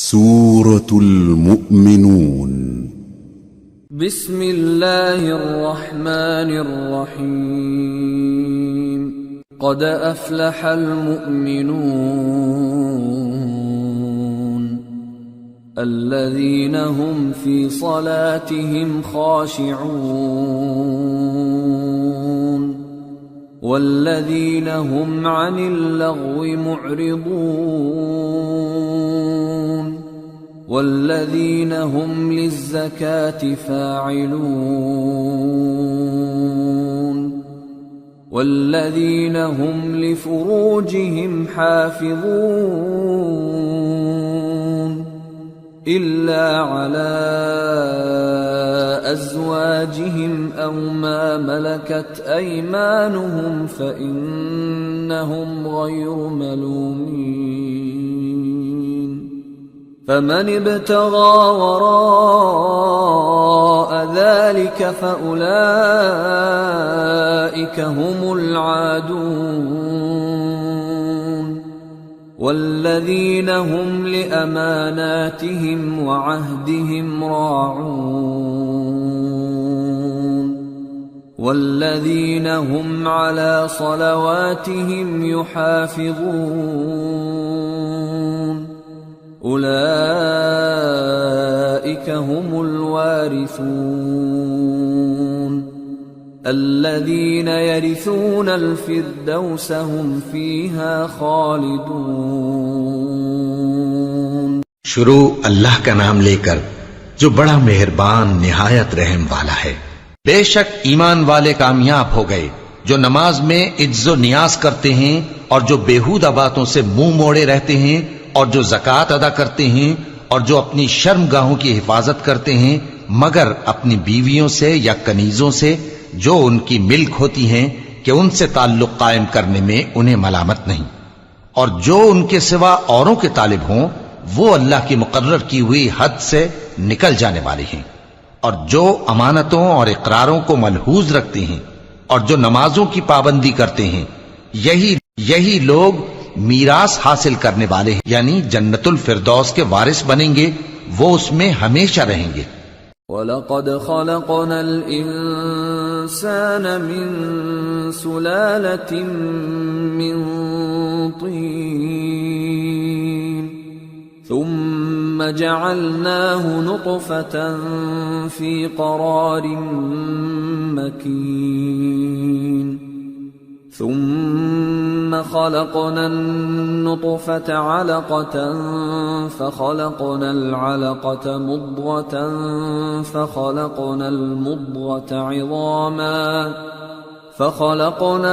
سورة المؤمنون. بسم الله الرحمن الرحيم. قد أفلح المؤمنون الذين هم في صلاتهم خاشعون والذين هم عن اللغو معرضون والذين هم للزكاة فاعلون والذين هم لفروجهم حافظون إلا على أزواجهم أو ما ملكت أيمانهم فإنهم غير ملومين. فمن ابتغى وراء ذلك فأولئك هم العادون والذين هم لأماناتهم وعهدهم راعون والذين هم على صلواتهم يحافظون أولئك هم الوارثون الذين يرثون الفردوس هم فيها خالدون. شروع اللہ کا نام لے کر جو بڑا مہربان نہایت رحم والا ہے۔ بے شک ایمان والے کامیاب ہو گئے جو نماز میں عجز و نیاز کرتے ہیں اور جو بیہودہ باتوں سے منہ موڑے رہتے ہیں اور جو زکوٰۃ ادا کرتے ہیں اور جو اپنی شرم گاہوں کی حفاظت کرتے ہیں مگر اپنی بیویوں سے یا کنیزوں سے جو ان کی ملک ہوتی ہیں کہ ان سے تعلق قائم کرنے میں انہیں ملامت نہیں، اور جو ان کے سوا اوروں کے طالب ہوں وہ اللہ کی مقرر کی ہوئی حد سے نکل جانے والے ہیں، اور جو امانتوں اور اقراروں کو ملحوظ رکھتے ہیں اور جو نمازوں کی پابندی کرتے ہیں یہی لوگ میراث حاصل کرنے والے ہیں، یعنی جنت الفردوس کے وارث بنیں گے، وہ اس میں ہمیشہ رہیں گے۔ وَلَقَدْ خَلَقْنَا الْإِنسَانَ مِنْ سُلَالَةٍ مِّنْ طِينٍ ثُمَّ جَعَلْنَاهُ نُطْفَةً فِي قَرَارٍ مَّكِينٍ ثم خلقنا النطفة علقة فخلقنا العلقة مضغة فخلقنا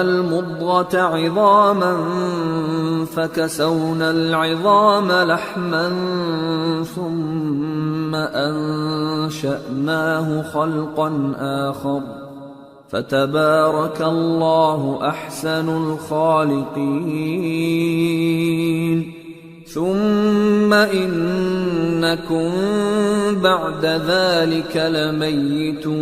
المضغة عظاما فكسونا العظام لحما ثم أنشأناه خلقا آخر فتبارك الله أحسن الخالقين. ثم إنكم بعد ذلك لميتون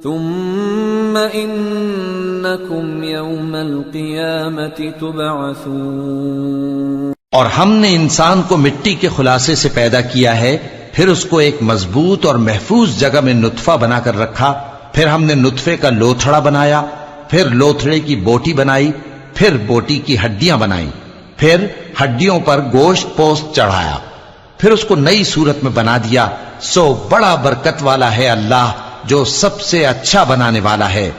ثم إنكم يوم القيامة تبعثون. اور ہم نے انسان کو مٹی کے خلاصے سے پیدا کیا ہے، پھر اس کو ایک مضبوط اور محفوظ جگہ میں نطفہ بنا کر رکھا، پھر ہم نے نطفے کا لوتھڑا بنایا، پھر لوتھڑے کی بوٹی بنائی، پھر بوٹی کی ہڈیاں بنائیں، پھر ہڈیوں پر گوشت پوست چڑھایا، پھر اس کو نئی صورت میں بنا دیا۔ سو بڑا برکت والا ہے اللہ جو سب سے اچھا بنانے والا ہے۔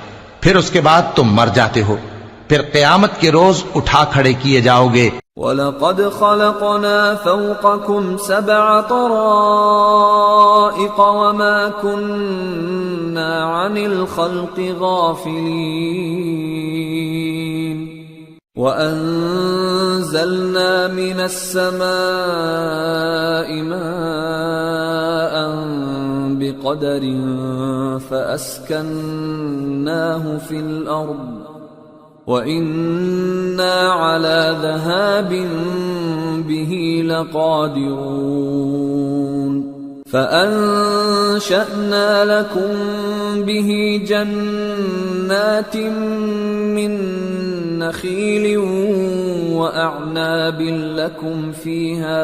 پھر اس کے بعد تم مر جاتے ہو، پھر قیامت کے روز اٹھا کھڑے کیے جاؤ گے۔ وَلَقَدْ خَلَقْنَا فَوْقَكُمْ سَبْعَ طَرَائِقَ وَمَا كُنَّا عَنِ الْخَلْقِ غَافِلِينَ وَأَنزَلْنَا مِنَ السَّمَاءِ مَاءً بِقَدَرٍ فَأَسْكَنَّاهُ فِي الْأَرْضِ وَإِنَّا عَلَى ذَهَابٍ بِهِ لَقَادِرُونَ فَأَنشَأْنَا لَكُم بِهِ جَنَّاتٍ مِّن نخيل وأعناب لكم فيها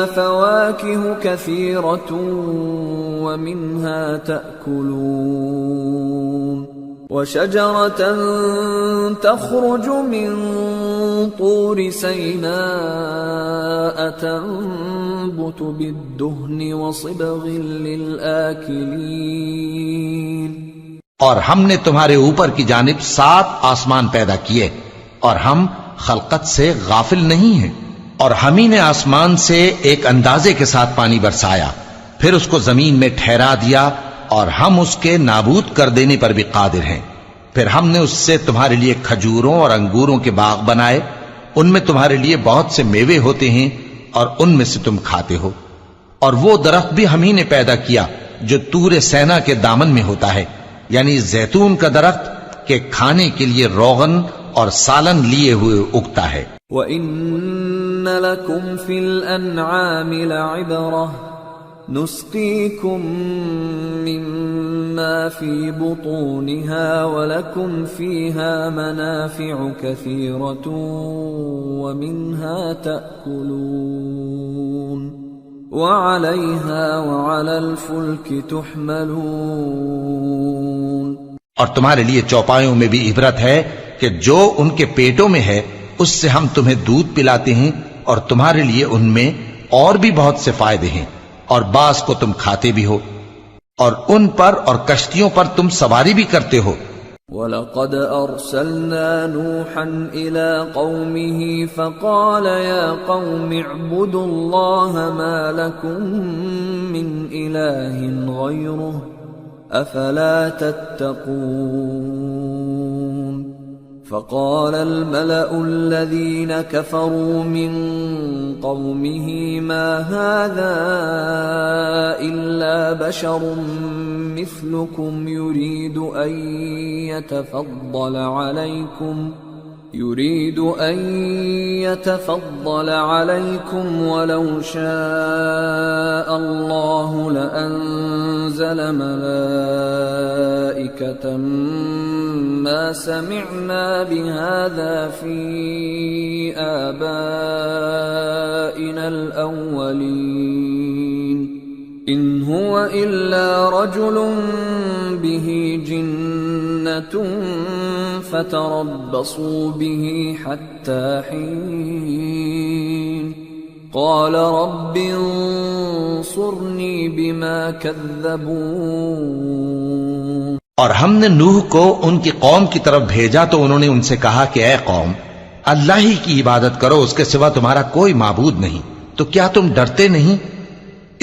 فواكه كثيرة ومنها تأكلون وشجرة تخرج من طور سيناء تنبت بالدهن وصبغ للآكلين اور ہم نے تمہارے اوپر کی جانب 7 آسمان پیدا کیے اور ہم خلقت سے غافل نہیں ہیں، اور ہم ہی نے آسمان سے ایک اندازے کے ساتھ پانی برسایا، پھر اس کو زمین میں ٹھہرا دیا، اور ہم اس کے نابود کر دینے پر بھی قادر ہیں۔ پھر ہم نے اس سے تمہارے لیے کھجوروں اور انگوروں کے باغ بنائے، ان میں تمہارے لیے بہت سے میوے ہوتے ہیں اور ان میں سے تم کھاتے ہو۔ اور وہ درخت بھی ہم ہی نے پیدا کیا جو طور سینا کے دامن میں ہوتا ہے، یعنی زیتون کا درخت کہ کھانے کے لیے روغن اور سالن لیے ہوئے اگتا ہے۔ وَإِنَّ لَكُمْ فِي الْأَنْعَامِ لَعِبْرَةً نُسْقِيكُم مِّمَّا فِي بُطُونِهَا وَلَكُمْ فِيهَا مَنَافِعُ كَثِيرَةٌ وَمِنْهَا تَأْكُلُونَ وَعَلَيْهَا وَعَلَى الْفُلْكِ تُحْمَلُونَ اور تمہارے لیے چوپایوں میں بھی عبرت ہے کہ جو ان کے پیٹوں میں ہے اس سے ہم تمہیں دودھ پلاتے ہیں، اور تمہارے لیے ان میں اور بھی بہت سے فائدے ہیں، اور بعض کو تم کھاتے بھی ہو، اور ان پر اور کشتیوں پر تم سواری بھی کرتے ہو۔ وَلَقَدْ أَرْسَلْنَا نُوحًا إِلَىٰ قَوْمِهِ فَقَالَ يَا قَوْمِ اعْبُدُوا اللَّهَ مَا لَكُم مِّنْ إِلَٰهٍ غَيْرُهُ أَفَلَا تَتَّقُونَ فَقَالَ الْمَلَأُ الَّذِينَ كَفَرُوا مِن قَوْمِهِ مَا هَٰذَا إِلَّا بَشَرٌ مِّثْلُكُمْ يُرِيدُ أَن يَتَفَضَّلَ عَلَيْكُمْ وَلَوْ شَاءَ اللَّهُ لَأَنزَلَ مَلَائِكَةً مَّا سَمِعْنَا بِهَٰذَا فِي آبَائِنَا الْأَوَّلِينَ إِنْ هُوَ إِلَّا رَجُلٌ بِهِ جِنَّةٌ فَتَرَبَّصُوا بِهِ حَتَّىٰ حِينٍ قَالَ رَبِّ انصُرْنِي بِمَا كَذَّبُونِ اور ہم نے نوح کو ان کی قوم کی طرف بھیجا تو انہوں نے ان سے کہا کہ اے قوم، اللہ ہی کی عبادت کرو، اس کے سوا تمہارا کوئی معبود نہیں، تو کیا تم ڈرتے نہیں؟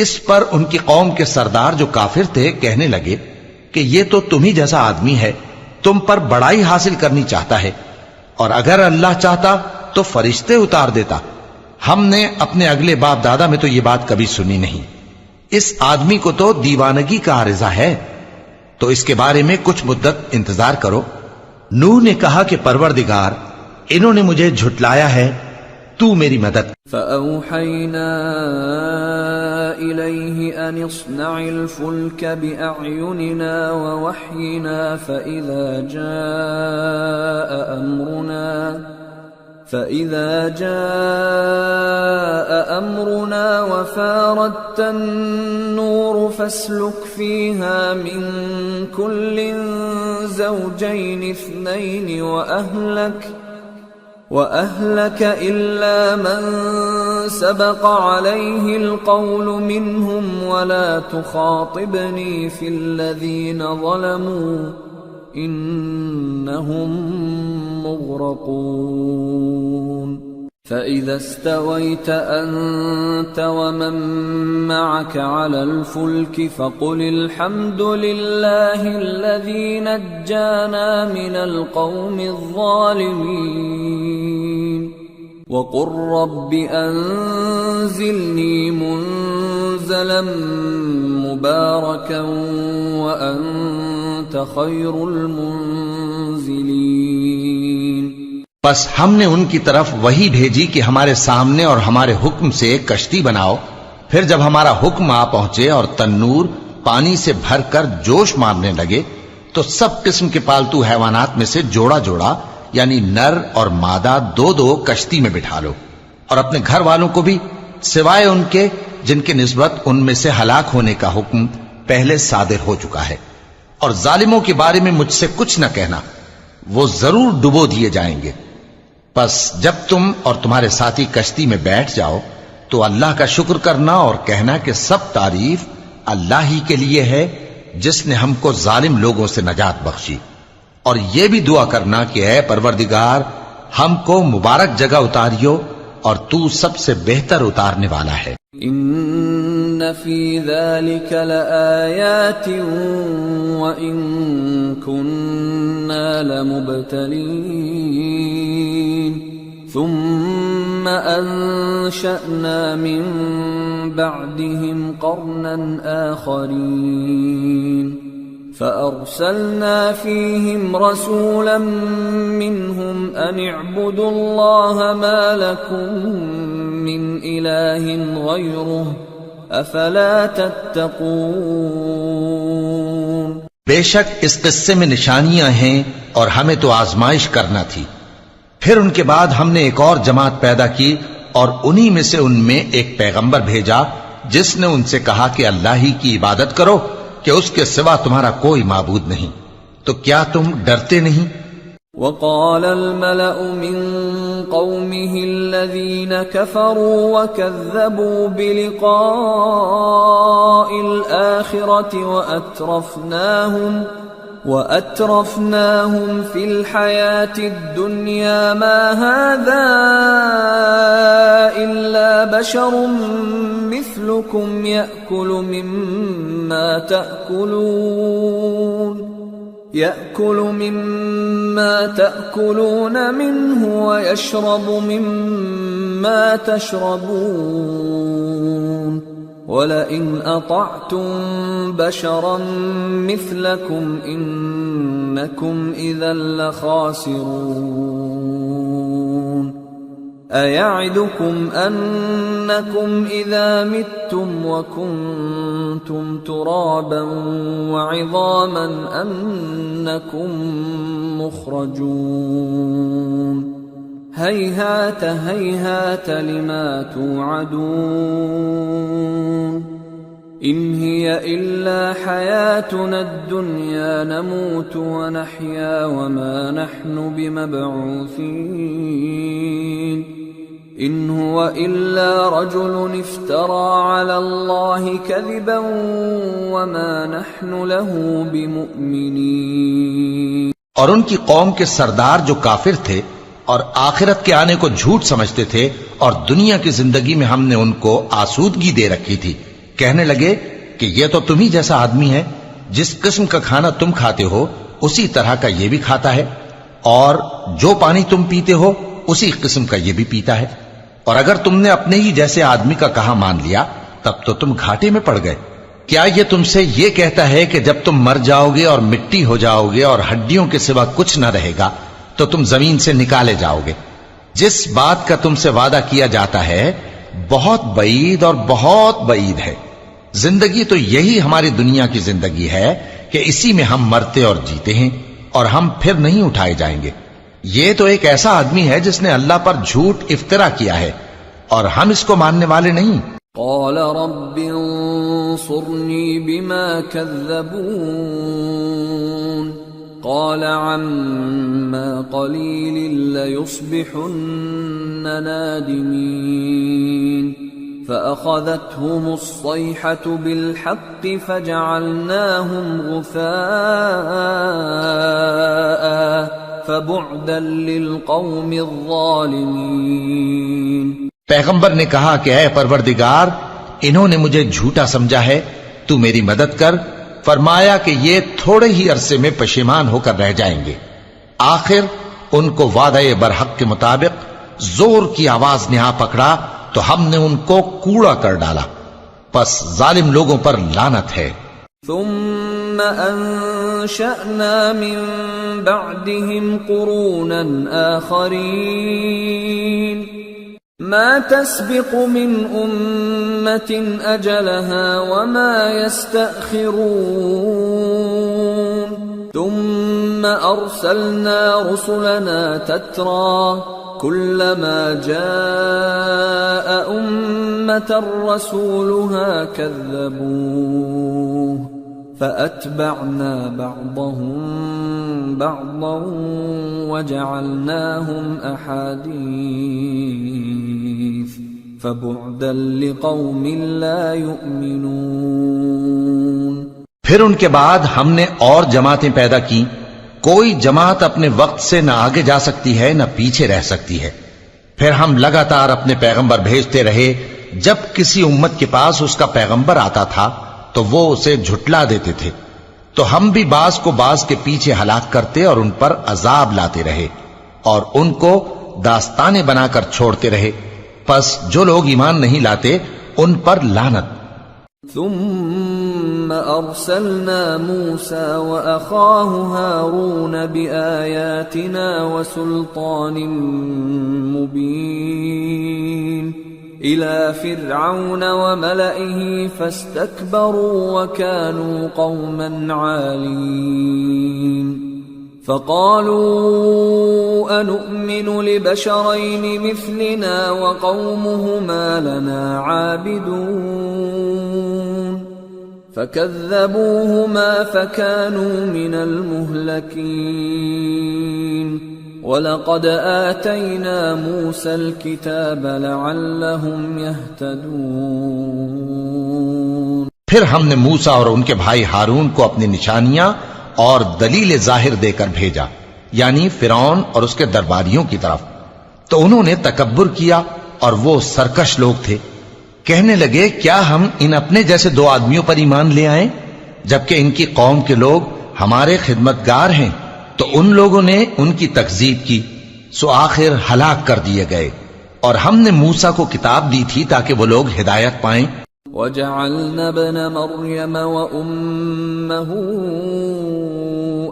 اس پر ان کی قوم کے سردار جو کافر تھے کہنے لگے کہ یہ تو تم ہی جیسا آدمی ہے، تم پر بڑائی حاصل کرنی چاہتا ہے، اور اگر اللہ چاہتا تو فرشتے اتار دیتا۔ ہم نے اپنے اگلے باپ دادا میں تو یہ بات کبھی سنی نہیں، اس آدمی کو تو دیوانگی کا عارضہ ہے، تو اس کے بارے میں کچھ مدت انتظار کرو۔ نوح نے کہا کہ پروردگار، انہوں نے مجھے جھٹلایا ہے، تو میری مدد۔ فَأَوْحَيْنَا إِلَيْهِ أَنِ اصْنَعِ الْفُلْكَ بِأَعْيُنِنَا وَوَحْيِنَا فَإِذَا جَاءَ أَمْرُنَا وَفَارَتِ النُّورُ فَاسْلُكْ فِيهَا مِن كُلٍّ زَوْجَيْنِ اثْنَيْنِ وَأَهْلَكَ إِلَّا مَن سَبَقَ عَلَيْهِ الْقَوْلُ مِنْهُمْ وَلَا تُخَاطِبْنِي فِي الَّذِينَ ظَلَمُوا إِنَّهُمْ مُغْرَقُونَ فَإِذَا اسْتَوَيْتَ أَنْتَ وَمَن مَّعَكَ عَلَى الْفُلْكِ فَقُلِ الْحَمْدُ لِلَّهِ الَّذِي نَجَّانَا مِنَ الْقَوْمِ الظَّالِمِينَ وَقُل رَّبِّ أَنزِلْنِي مُنزَلًا مُبَارَكًا وَأَنتَ خَيْرُ الْمُنزِلِينَ۔ بس ہم نے ان کی طرف وہی بھیجی کہ ہمارے سامنے اور ہمارے حکم سے ایک کشتی بناؤ، پھر جب ہمارا حکم آ پہنچے اور تنور پانی سے بھر کر جوش مارنے لگے تو سب قسم کے پالتو حیوانات میں سے جوڑا جوڑا یعنی نر اور مادہ دو دو کشتی میں بٹھا لو، اور اپنے گھر والوں کو بھی سوائے ان کے جن کے نسبت ان میں سے ہلاک ہونے کا حکم پہلے صادر ہو چکا ہے، اور ظالموں کے بارے میں مجھ سے کچھ نہ کہنا، وہ ضرور ڈبو دیے جائیں گے۔ پس جب تم اور تمہارے ساتھی کشتی میں بیٹھ جاؤ تو اللہ کا شکر کرنا اور کہنا کہ سب تعریف اللہ ہی کے لیے ہے جس نے ہم کو ظالم لوگوں سے نجات بخشی، اور یہ بھی دعا کرنا کہ اے پروردگار ہم کو مبارک جگہ اتاریو اور تو سب سے بہتر اتارنے والا ہے۔ ان فی ذلک لآیات وان كنا لمبتلین ثم انشأنا من بعدهم قرنا آخرین فأرسلنا فيهم رسولا منهم أن اعبدوا الله ما لكم من إله غيره أفلا تتقون۔ بے شک اس قصے میں نشانیاں ہیں اور ہمیں تو آزمائش کرنا تھی، پھر ان کے بعد ہم نے ایک اور جماعت پیدا کی اور انہی میں سے ان میں ایک پیغمبر بھیجا جس نے ان سے کہا کہ اللہ ہی کی عبادت کرو کہ اس کے سوا تمہارا کوئی معبود نہیں، تو کیا تم ڈرتے نہیں؟ وقال الملأ من قومه الذين كفروا وكذبوا بلقاء الآخرة وأترفناهم في الحياة الدنيا ما هذا إلا بشر مثلكم يأكل مما تأكلون منه ويشرب مما تشربون ولئن أطعتم بشرا مثلكم إنكم إذا لخاسرون أيعدكم أنكم إذا متم وكنتم ترابا وعظاما أنكم مخرجون هيهات هيهات لما توعدون إن هي إلا حياتنا الدنيا نموت ونحيا وما نحن بمبعوثين إن هو إلا رجل افترى على الله كذبا وما نحن له بمؤمنين۔ اور ان کی قوم کے سردار جو کافر تھے اور آخرت کے آنے کو جھوٹ سمجھتے تھے اور دنیا کی زندگی میں ہم نے ان کو آسودگی دے رکھی تھی، کہنے لگے کہ یہ تو تم ہی جیسا آدمی ہے، جس قسم کا کھانا تم کھاتے ہو اسی طرح کا یہ بھی کھاتا ہے، اور جو پانی تم پیتے ہو اسی قسم کا یہ بھی پیتا ہے، اور اگر تم نے اپنے ہی جیسے آدمی کا کہا مان لیا تب تو تم گھاٹے میں پڑ گئے۔ کیا یہ تم سے یہ کہتا ہے کہ جب تم مر جاؤ گے اور مٹی ہو جاؤ گے اور ہڈیوں کے سوا کچھ نہ رہے گا تو تم زمین سے نکالے جاؤ گے؟ جس بات کا تم سے وعدہ کیا جاتا ہے بہت بعید اور بہت بعید ہے۔ زندگی تو یہی ہماری دنیا کی زندگی ہے کہ اسی میں ہم مرتے اور جیتے ہیں اور ہم پھر نہیں اٹھائے جائیں گے۔ یہ تو ایک ایسا آدمی ہے جس نے اللہ پر جھوٹ افطرا کیا ہے اور ہم اس کو ماننے والے نہیں۔ قال رب انصرني بما كذبون قال عما قليل ليصبحن نادمين فأخذتهم الصيحة بالحق فجعلناهم غثاء فبعدا للقوم الظالمين۔ پیغمبر نے کہا کہ اے پروردگار انہوں نے مجھے جھوٹا سمجھا ہے، تو میری مدد کر۔ فرمایا کہ یہ تھوڑے ہی عرصے میں پشیمان ہو کر رہ جائیں گے۔ آخر ان کو وعدہ برحق کے مطابق زور کی آواز نے آ پکڑا تو ہم نے ان کو کوڑا کر ڈالا، پس ظالم لوگوں پر لعنت ہے۔ ثم انشأنا من بعدهم قرونا آخرين ما تسبق من أمة أجلها وما يستأخرون ثم أرسلنا رسلنا تترى كلما جاء أمة رسولها كذبوه فأتبعنا بعضهم بعضا وجعلناهم أحاديث فبعدا لقوم لا يؤمنون۔ پھر ان کے بعد ہم نے اور جماعتیں پیدا کی، کوئی جماعت اپنے وقت سے نہ آگے جا سکتی ہے نہ پیچھے رہ سکتی ہے۔ پھر ہم لگاتار اپنے پیغمبر بھیجتے رہے، جب کسی امت کے پاس اس کا پیغمبر آتا تھا تو وہ اسے جھٹلا دیتے تھے، تو ہم بھی بعض کو بعض کے پیچھے ہلاک کرتے اور ان پر عذاب لاتے رہے اور ان کو داستانیں بنا کر چھوڑتے رہے۔ پس جو لوگ ایمان نہیں لاتے ان پر لعنت۔ ثم أرسلنا موسى وأخاه هارون بآياتنا وسلطان مبين إلى فرعون وملئه فاستكبروا وكانوا قوما عالين فقالوا أنؤمن لبشرين مثلنا وقومهما لنا عابدون فكذبوهما فكانوا من المهلكين وَلَقَدْ آتَيْنَا مُوسَى الْكِتَابَ لَعَلَّهُمْ يَهْتَدُونَ۔ پھر ہم نے موسیٰ اور ان کے بھائی ہارون کو اپنی نشانیاں اور دلیل ظاہر دے کر بھیجا، یعنی فرعون اور اس کے درباریوں کی طرف، تو انہوں نے تکبر کیا اور وہ سرکش لوگ تھے۔ کہنے لگے کیا ہم ان اپنے جیسے دو آدمیوں پر ایمان لے آئیں جبکہ ان کی قوم کے لوگ ہمارے خدمتگار ہیں؟ تو ان لوگوں نے ان کی تکذیب کی، سو آخر ہلاک کر دیے گئے۔ اور ہم نے موسیٰ کو کتاب دی تھی تاکہ وہ لوگ ہدایت پائیں۔ وَجَعَلْنَا ابْنَ مَرْيَمَ وَأُمَّهُ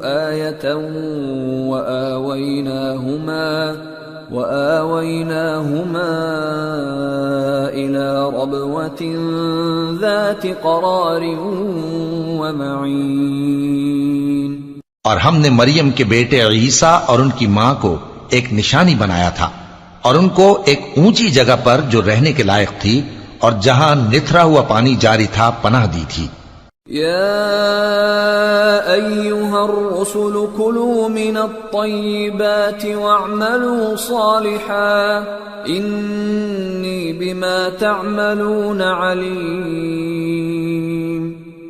آيَةً وَآوَيْنَاهُمَا إِلَى رَبْوَةٍ ذَاتِ قَرَارٍ وَمَعِينٍ۔ اور ہم نے مریم کے بیٹے عیسیٰ اور ان کی ماں کو ایک نشانی بنایا تھا اور ان کو ایک اونچی جگہ پر جو رہنے کے لائق تھی اور جہاں نتھرا ہوا پانی جاری تھا پناہ دی تھی۔ یا ایھا الرسل کلوا من الطیبات واعملوا صالحا انی بما تعملون علیم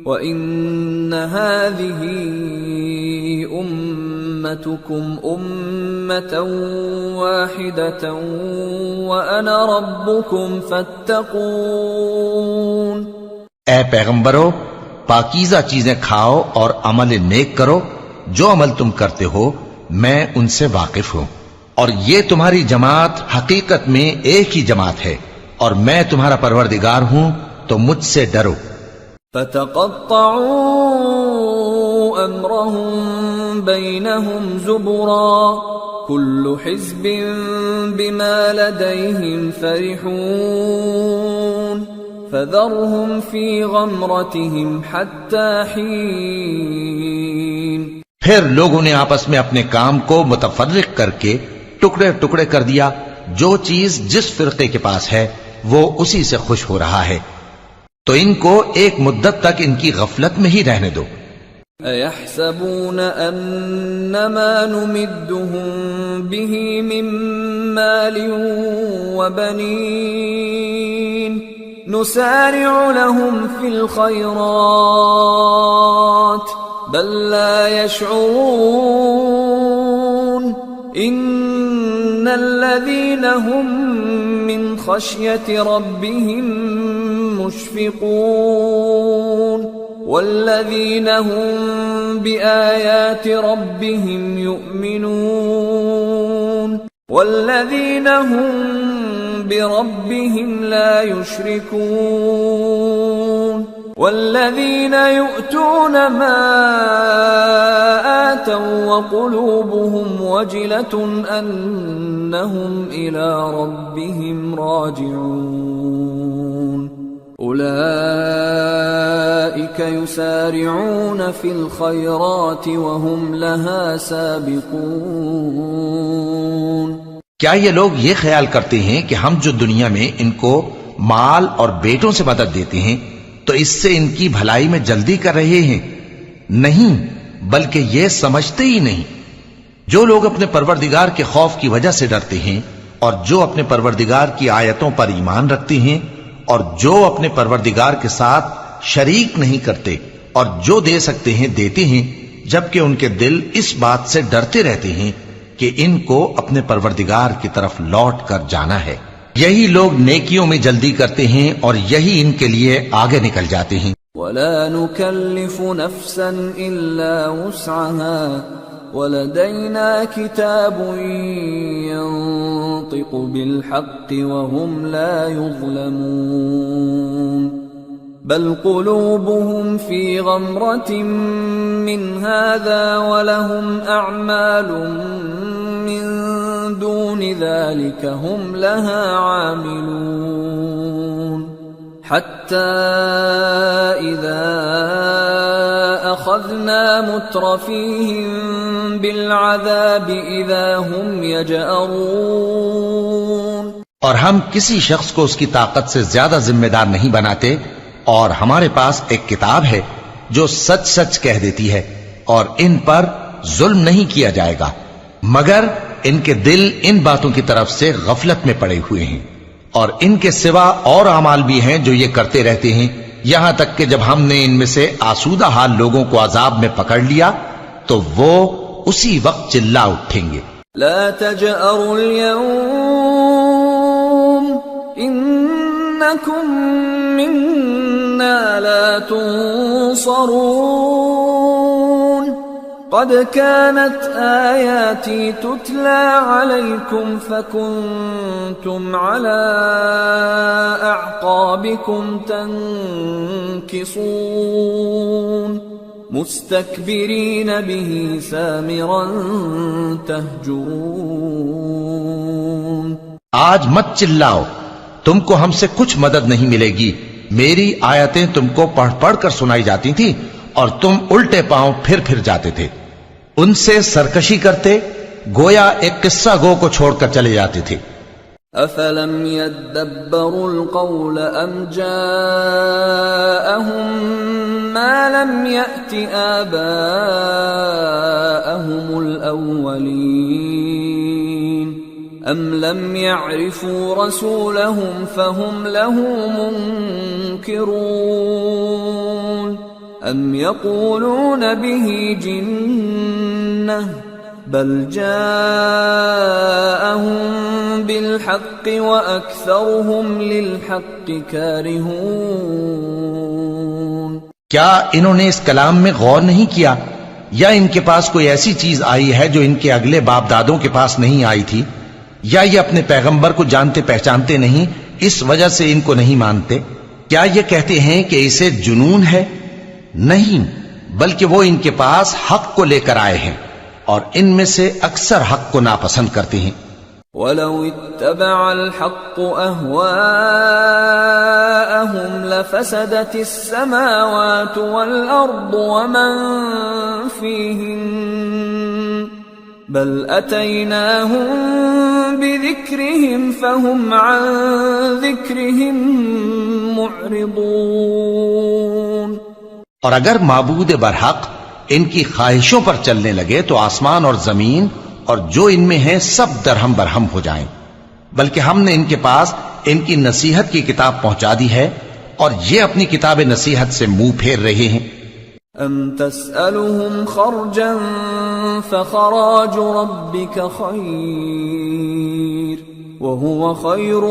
وَإِنَّ هَذِهِ أُمَّتُكُمْ أُمَّةً وَاحِدَةً وَأَنَا رَبُّكُمْ فَاتَّقُونَ۔ اے پیغمبرو، پاکیزہ چیزیں کھاؤ اور عمل نیک کرو، جو عمل تم کرتے ہو میں ان سے واقف ہوں، اور یہ تمہاری جماعت حقیقت میں ایک ہی جماعت ہے اور میں تمہارا پروردگار ہوں، تو مجھ سے ڈرو۔ فَتَقَطَّعُوا أَمْرَهُمْ بَيْنَهُمْ زُبُرًا كُلُّ حِزْبٍ بِمَا لَدَيْهِمْ فَرِحُونَ فَذَرْهُمْ فِي غَمْرَتِهِمْ حَتَّى حِينٍ۔ پھر لوگوں نے آپس میں اپنے کام کو متفرق کر کے ٹکڑے ٹکڑے کر دیا، جو چیز جس فرقے کے پاس ہے وہ اسی سے خوش ہو رہا ہے، تو ان کو ایک مدت تک ان کی غفلت میں ہی رہنے دو۔ أَيَحْسَبُونَ أَنَّمَا نُمِدُّهُم بِهِ مِن مَّالٍ وَبَنِينَ نُسَارِعُ لَهُمْ فِي الْخَيْرَاتِ بَل لَّا يَشْعُرُونَ إِنَّ الَّذِينَ هُم مِّن خَشْيَةِ رَبِّهِم مشفقون والذين هم بآيات ربهم يؤمنون والذين هم بربهم لا يشركون والذين يؤتون ما آتوا وقلوبهم وجلة أنهم إلى ربهم راجعون۔ أولئك يسارعون في الخيرات وهم لها سابقون. کیا یہ لوگ یہ خیال کرتے ہیں کہ ہم جو دنیا میں ان کو مال اور بیٹوں سے مدد دیتے ہیں تو اس سے ان کی بھلائی میں جلدی کر رہے ہیں؟ نہیں، بلکہ یہ سمجھتے ہی نہیں. جو لوگ اپنے پروردگار کے خوف کی وجہ سے ڈرتے ہیں اور جو اپنے پروردگار کی آیتوں پر ایمان رکھتے ہیں اور جو اپنے پروردگار کے ساتھ شریک نہیں کرتے اور جو دے سکتے ہیں دیتے ہیں، جبکہ ان کے دل اس بات سے ڈرتے رہتے ہیں کہ ان کو اپنے پروردگار کی طرف لوٹ کر جانا ہے. یہی لوگ نیکیوں میں جلدی کرتے ہیں اور یہی ان کے لیے آگے نکل جاتے ہیں. ولا نكلف نفسا إلا وسعها ولدينا كتاب ينطق بالحق وهم لا يظلمون. بل قلوبهم في غمرة من هذا ولهم أعمال من دون ذلك هم لها عاملون. حتى إذا أخذنا مترفيهم بالعذاب إذا هم يجأرون. اور ہم کسی شخص کو اس کی طاقت سے زیادہ ذمہ دار نہیں بناتے، اور ہمارے پاس ایک کتاب ہے جو سچ سچ کہہ دیتی ہے، اور ان پر ظلم نہیں کیا جائے گا، مگر ان کے دل ان باتوں کی طرف سے غفلت میں پڑے ہوئے ہیں. اور ان کے سوا اور اعمال بھی ہیں جو یہ کرتے رہتے ہیں، یہاں تک کہ جب ہم نے ان میں سے آسودہ حال لوگوں کو عذاب میں پکڑ لیا تو وہ اسی وقت چلا اٹھیں گے. لا تجأروا اليوم إنكم منا لا تنصرون. قد كانت آياتي تتلى عليكم فكنتم على أعقابكم تنكصون مستكبرين به سامرا تهجرون. آج مت چلاؤ، تم کو ہم سے کچھ مدد نہیں ملے گی. میری آیتیں تم کو پڑھ پڑھ کر سنائی جاتی تھی اور تم الٹے پاؤں پھر جاتے تھے. ان سے سرکشی کرتے گویا ایک قصہ گو کو چھوڑ کر چلے جاتے تھے. افلم يدبروا القول ام جاءهم ما لم يأت آباءهم الأولين ام لم يعرفوا رسولهم فهم له منكرون ام يقولون به جنة بل جاءهم بالحق وأكثرهم للحق كارهون. کیا انہوں نے اس کلام میں غور نہیں کیا، یا ان کے پاس کوئی ایسی چیز آئی ہے جو ان کے اگلے باپ دادوں کے پاس نہیں آئی تھی، یا یہ اپنے پیغمبر کو جانتے پہچانتے نہیں اس وجہ سے ان کو نہیں مانتے؟ کیا یہ کہتے ہیں کہ اسے جنون ہے؟ نہیں، بلکہ وہ ان کے پاس حق کو لے کر آئے ہیں اور ان میں سے اکثر حق کو ناپسند کرتے ہیں. وَلَوِ اتَّبَعَ الْحَقُّ أَهْوَاءَهُمْ لَفَسَدَتِ السَّمَاوَاتُ وَالْأَرْضُ وَمَنْ فِيهِنَّ بَلْ أَتَيْنَاهُمْ بِذِكْرِهِمْ فَهُمْ عَنْ ذِكْرِهِمْ مُعْرِضُونَ. اور اگر معبود برحق ان کی خواہشوں پر چلنے لگے تو آسمان اور زمین اور جو ان میں ہیں سب درہم برہم ہو جائیں. بلکہ ہم نے ان کے پاس ان کی نصیحت کی کتاب پہنچا دی ہے اور یہ اپنی کتاب نصیحت سے منہ پھیر رہے ہیں. ام تسألهم خرجا فخراج ربك خير وهو خير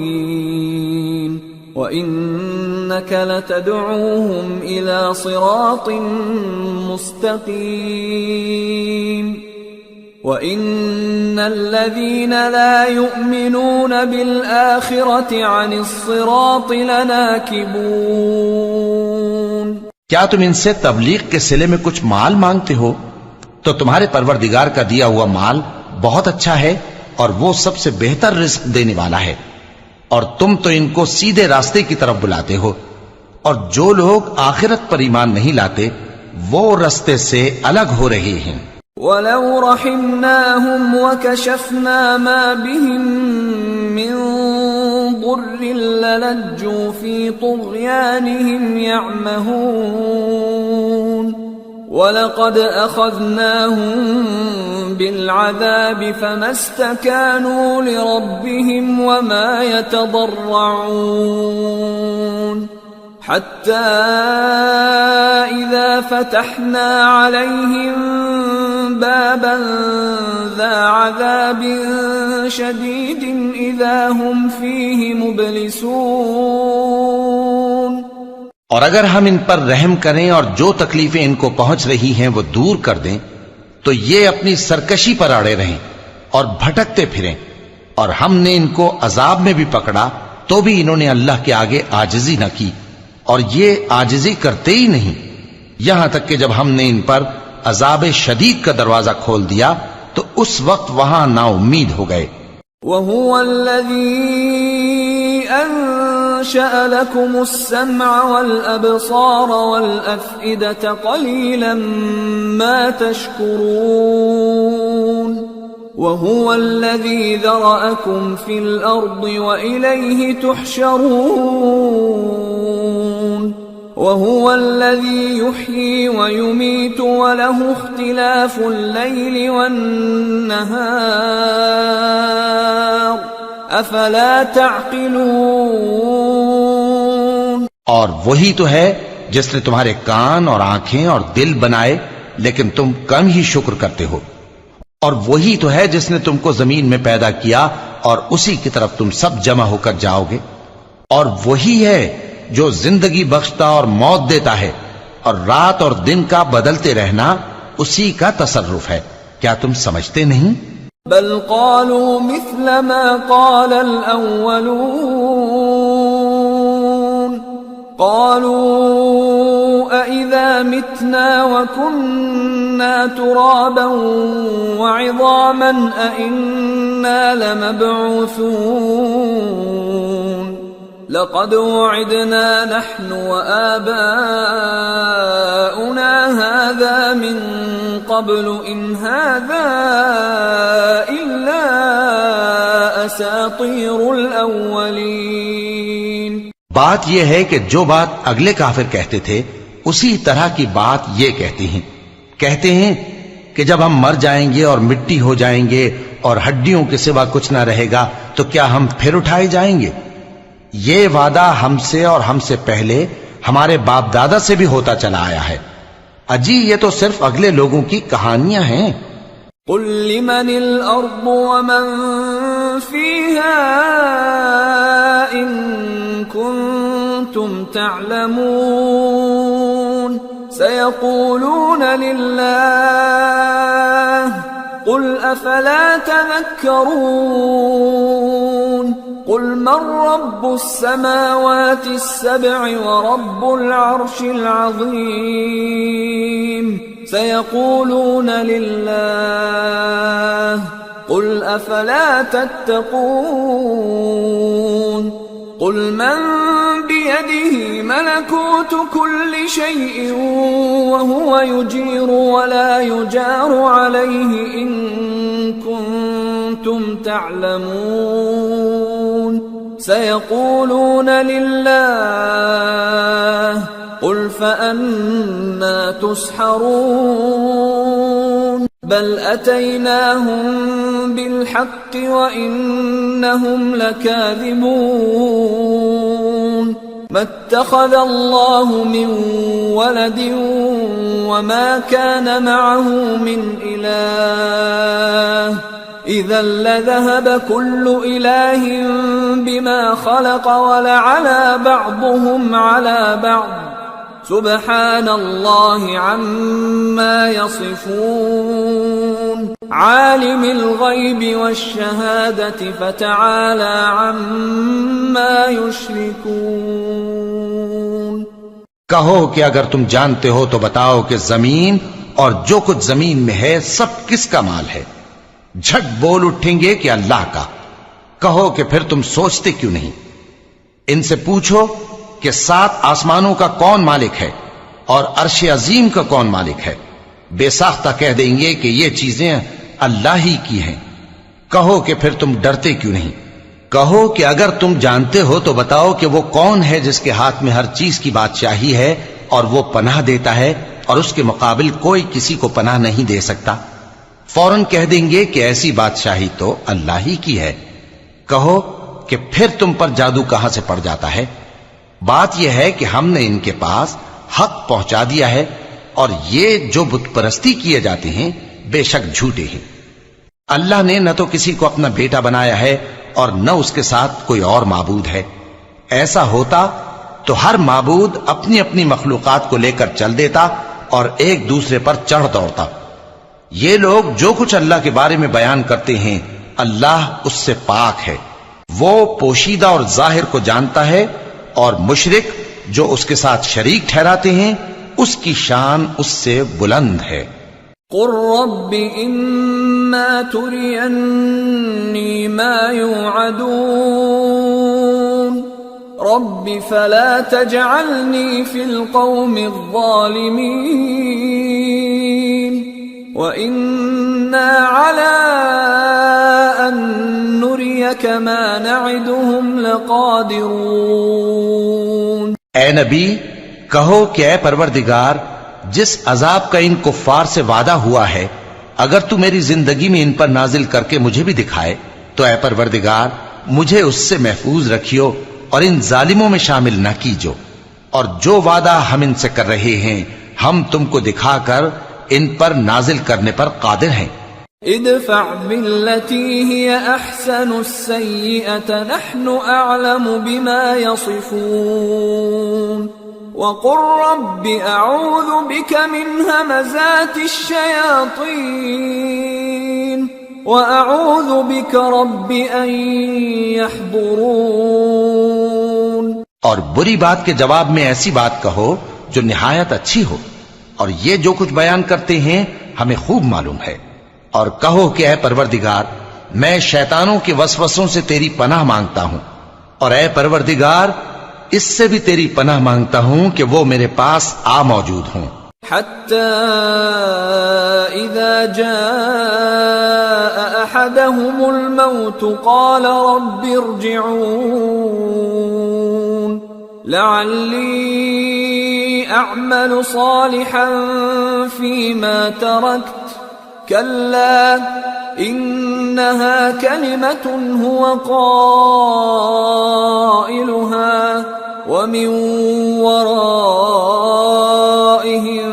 الرازقين وإنك لتدعوهم إلى صراط مستقيم وإن الذين لا يؤمنون بالآخرة عن الصراط لناكبون. کیا تم ان سے تبلیغ کے صلے میں کچھ مال مانگتے ہو؟ تو تمہارے پروردگار کا دیا ہوا مال بہت اچھا ہے اور وہ سب سے بہتر رزق دینے والا ہے. اور تم تو ان کو سیدھے راستے کی طرف بلاتے ہو، اور جو لوگ آخرت پر ایمان نہیں لاتے وہ راستے سے الگ ہو رہے ہیں۔ وَلَوْ رَحِمْنَاهُمْ وَكَشَفْنَا مَا بِهِمْ مِنْ ضُرٍّ لَلَجُّوا فِي طُغْيَانِهِمْ يَعْمَهُونَ وَلَقَدْ أَخَذْنَاهُمْ بِالْعَذَابِ فَمَا اسْتَكَانُوا لِرَبِّهِمْ وَمَا يَتَضَرَّعُونَ حَتَّى إِذَا فَتَحْنَا عَلَيْهِمْ بَابًا ذَا عَذَابٍ شَدِيدٍ إِذَا هُمْ فِيهِ مُبْلِسُونَ۔ اور اگر ہم ان پر رحم کریں اور جو تکلیفیں ان کو پہنچ رہی ہیں وہ دور کر دیں تو یہ اپنی سرکشی پر اڑے رہیں اور بھٹکتے پھریں، اور ہم نے ان کو عذاب میں بھی پکڑا تو بھی انہوں نے اللہ کے آگے عاجزی نہ کی، اور یہ عاجزی کرتے ہی نہیں، یہاں تک کہ جب ہم نے ان پر عذاب شدید کا دروازہ کھول دیا تو اس وقت وہاں نا امید ہو گئے۔ وَهُوَ الَّذِي أَنشَأَ لَكُمُ السَّمْعَ وَالْأَبْصَارَ وَالْأَفْئِدَةَ قَلِيلًا مَا تَشْكُرُونَ وَهُوَ الَّذِي ذَرَأَكُمْ فِي الْأَرْضِ وَإِلَيْهِ تُحْشَرُونَ وَهُوَ الَّذِي يُحْيِي وَيُمِيتُ وَلَهُ اخْتِلَافُ اللَّيْلِ وَالنَّهَارِ أَفَلَا تَعْقِلُونَ۔ اور وہی تو ہے جس نے تمہارے کان اور آنکھیں اور دل بنائے لیکن تم کم ہی شکر کرتے ہو، اور وہی تو ہے جس نے تم کو زمین میں پیدا کیا اور اسی کی طرف تم سب جمع ہو کر جاؤ گے، اور وہی ہے جو زندگی بخشتا اور موت دیتا ہے، اور رات اور دن کا بدلتے رہنا اسی کا تصرف ہے، کیا تم سمجھتے نہیں؟ بل قالوا مثل ما قال الأولون قالوا أإذا متنا وكنا ترابا وعظاما أإنا لمبعوثون لقد وعدنا نحن وآباؤنا هذا من قبل إن هذا إلا أساطير الأولين۔ بات یہ ہے کہ جو بات اگلے کافر کہتے تھے اسی طرح کی بات یہ کہتے ہیں کہ جب ہم مر جائیں گے اور مٹی ہو جائیں گے اور ہڈیوں کے سوا کچھ نہ رہے گا تو کیا ہم پھر اٹھائے جائیں گے؟ یہ وعدہ ہم سے اور ہم سے پہلے ہمارے باپ دادا سے بھی ہوتا چلا آیا ہے، اجی یہ تو صرف اگلے لوگوں کی کہانیاں ہیں۔ قل لمن الأرض ومن فيها إن كنتم تعلمون سيقولون لله قل أفلا تذكرون قل من رب السماوات السبع ورب العرش العظيم سيقولون لله قل أفلا تتقون قل من بيده ملكوت كل شيء وهو يجير ولا يجار عليه إن كنتم تعلمون سيقولون لله قل فأنا تسحرون بل أتيناهم بالحق وإنهم لكاذبون ما اتخذ الله من ولد وما كان معه من إله إذا لذهب كل إله بما خلق ولعلى بعضهم على بعض سبحان الله عما يصفون عالم الغيب والشهادة فتعالى عما يشركون۔ کہو کہ اگر تم جانتے ہو تو بتاؤ کہ زمین اور جو کچھ زمین میں ہے سب کس کا مال ہے؟ جھٹ بول اٹھیں گے کہ اللہ کا۔ کہو کہ پھر تم سوچتے کیوں نہیں؟ ان سے پوچھو کہ 7 آسمانوں کا کون مالک ہے اور عرش عظیم کا کون مالک ہے؟ بے ساختہ کہہ دیں گے کہ یہ چیزیں اللہ ہی کی ہیں۔ کہو کہ پھر تم ڈرتے کیوں نہیں؟ کہو کہ اگر تم جانتے ہو تو بتاؤ کہ وہ کون ہے جس کے ہاتھ میں ہر چیز کی بادشاہی ہے اور وہ پناہ دیتا ہے اور اس کے مقابل کوئی کسی کو پناہ نہیں دے سکتا۔ فوراً کہہ دیں گے کہ ایسی بادشاہی تو اللہ ہی کی ہے۔ کہو کہ پھر تم پر جادو کہاں سے پڑ جاتا ہے؟ بات یہ ہے کہ ہم نے ان کے پاس حق پہنچا دیا ہے، اور یہ جو بت پرستی کیے جاتے ہیں بے شک جھوٹے ہیں۔ اللہ نے نہ تو کسی کو اپنا بیٹا بنایا ہے اور نہ اس کے ساتھ کوئی اور معبود ہے۔ ایسا ہوتا تو ہر معبود اپنی اپنی مخلوقات کو لے کر چل دیتا اور ایک دوسرے پر چڑھ دوڑتا۔ یہ لوگ جو کچھ اللہ کے بارے میں بیان کرتے ہیں اللہ اس سے پاک ہے، وہ پوشیدہ اور ظاہر کو جانتا ہے، اور مشرک جو اس کے ساتھ شریک ٹھہراتے ہیں اس کی شان اس سے بلند ہے۔ قل رب اما ترینی ما یوعدون رب فلا تجعلنی فی القوم الظالمین وإنا على أن نريك ما نعدهم لقادرون۔ اے نبی کہو کہ اے پروردگار، جس عذاب کا ان کفار سے وعدہ ہوا ہے اگر تو میری زندگی میں ان پر نازل کر کے مجھے بھی دکھائے تو اے پروردگار مجھے اس سے محفوظ رکھیو اور ان ظالموں میں شامل نہ کیجو، اور جو وعدہ ہم ان سے کر رہے ہیں ہم تم کو دکھا کر ان پر نازل کرنے پر قادر ہیں۔ ادفع بالتي هي احسن السيئة نحن اعلم بما يصفون وقل رب اعوذ بك من همزات الشياطين واعوذ بك رب ان يحضرون۔ اور بری بات کے جواب میں ایسی بات کہو جو نہایت اچھی ہو، اور یہ جو کچھ بیان کرتے ہیں ہمیں خوب معلوم ہے۔ اور کہو کہ اے پروردگار میں شیطانوں کے وسوسوں سے تیری پناہ مانگتا ہوں، اور اے پروردگار اس سے بھی تیری پناہ مانگتا ہوں کہ وہ میرے پاس آ موجود ہوں۔ حتى إذا جاء أحدهم الموت قال رب ارجعون لعلي أعمل صالحا فيما تركت كلا إنها كلمة هو قائلها ومن ورائهم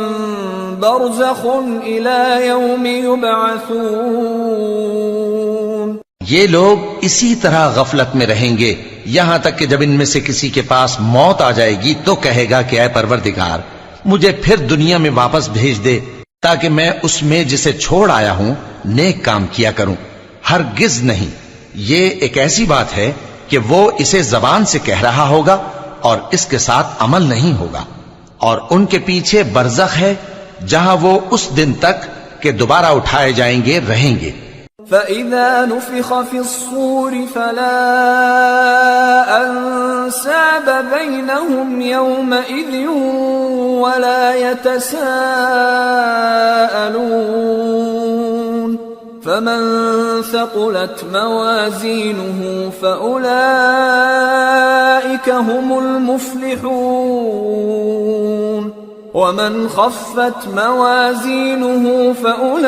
برزخ إلى يوم يبعثون۔ یہ لوگ اسی طرح غفلت میں رہیں گے یہاں تک کہ جب ان میں سے کسی کے پاس موت آ جائے گی تو کہے گا کہ اے پروردگار مجھے پھر دنیا میں واپس بھیج دے تاکہ میں اس میں جسے چھوڑ آیا ہوں نیک کام کیا کروں۔ ہرگز نہیں، یہ ایک ایسی بات ہے کہ وہ اسے زبان سے کہہ رہا ہوگا اور اس کے ساتھ عمل نہیں ہوگا، اور ان کے پیچھے برزخ ہے جہاں وہ اس دن تک کہ دوبارہ اٹھائے جائیں گے رہیں گے۔ فَإِذَا نُفِخَ فِي الصُّورِ فَلَا أَنْسَابَ بَيْنَهُمْ يَوْمَئِذٍ وَلَا يَتَسَاءَلُونَ فَمَنْ ثَقُلَتْ مَوَازِينُهُ فَأُولَئِكَ هُمُ الْمُفْلِحُونَ وَمَنْ خَفَّتْ مَوَازِينُهُ فَأُولَئِكَ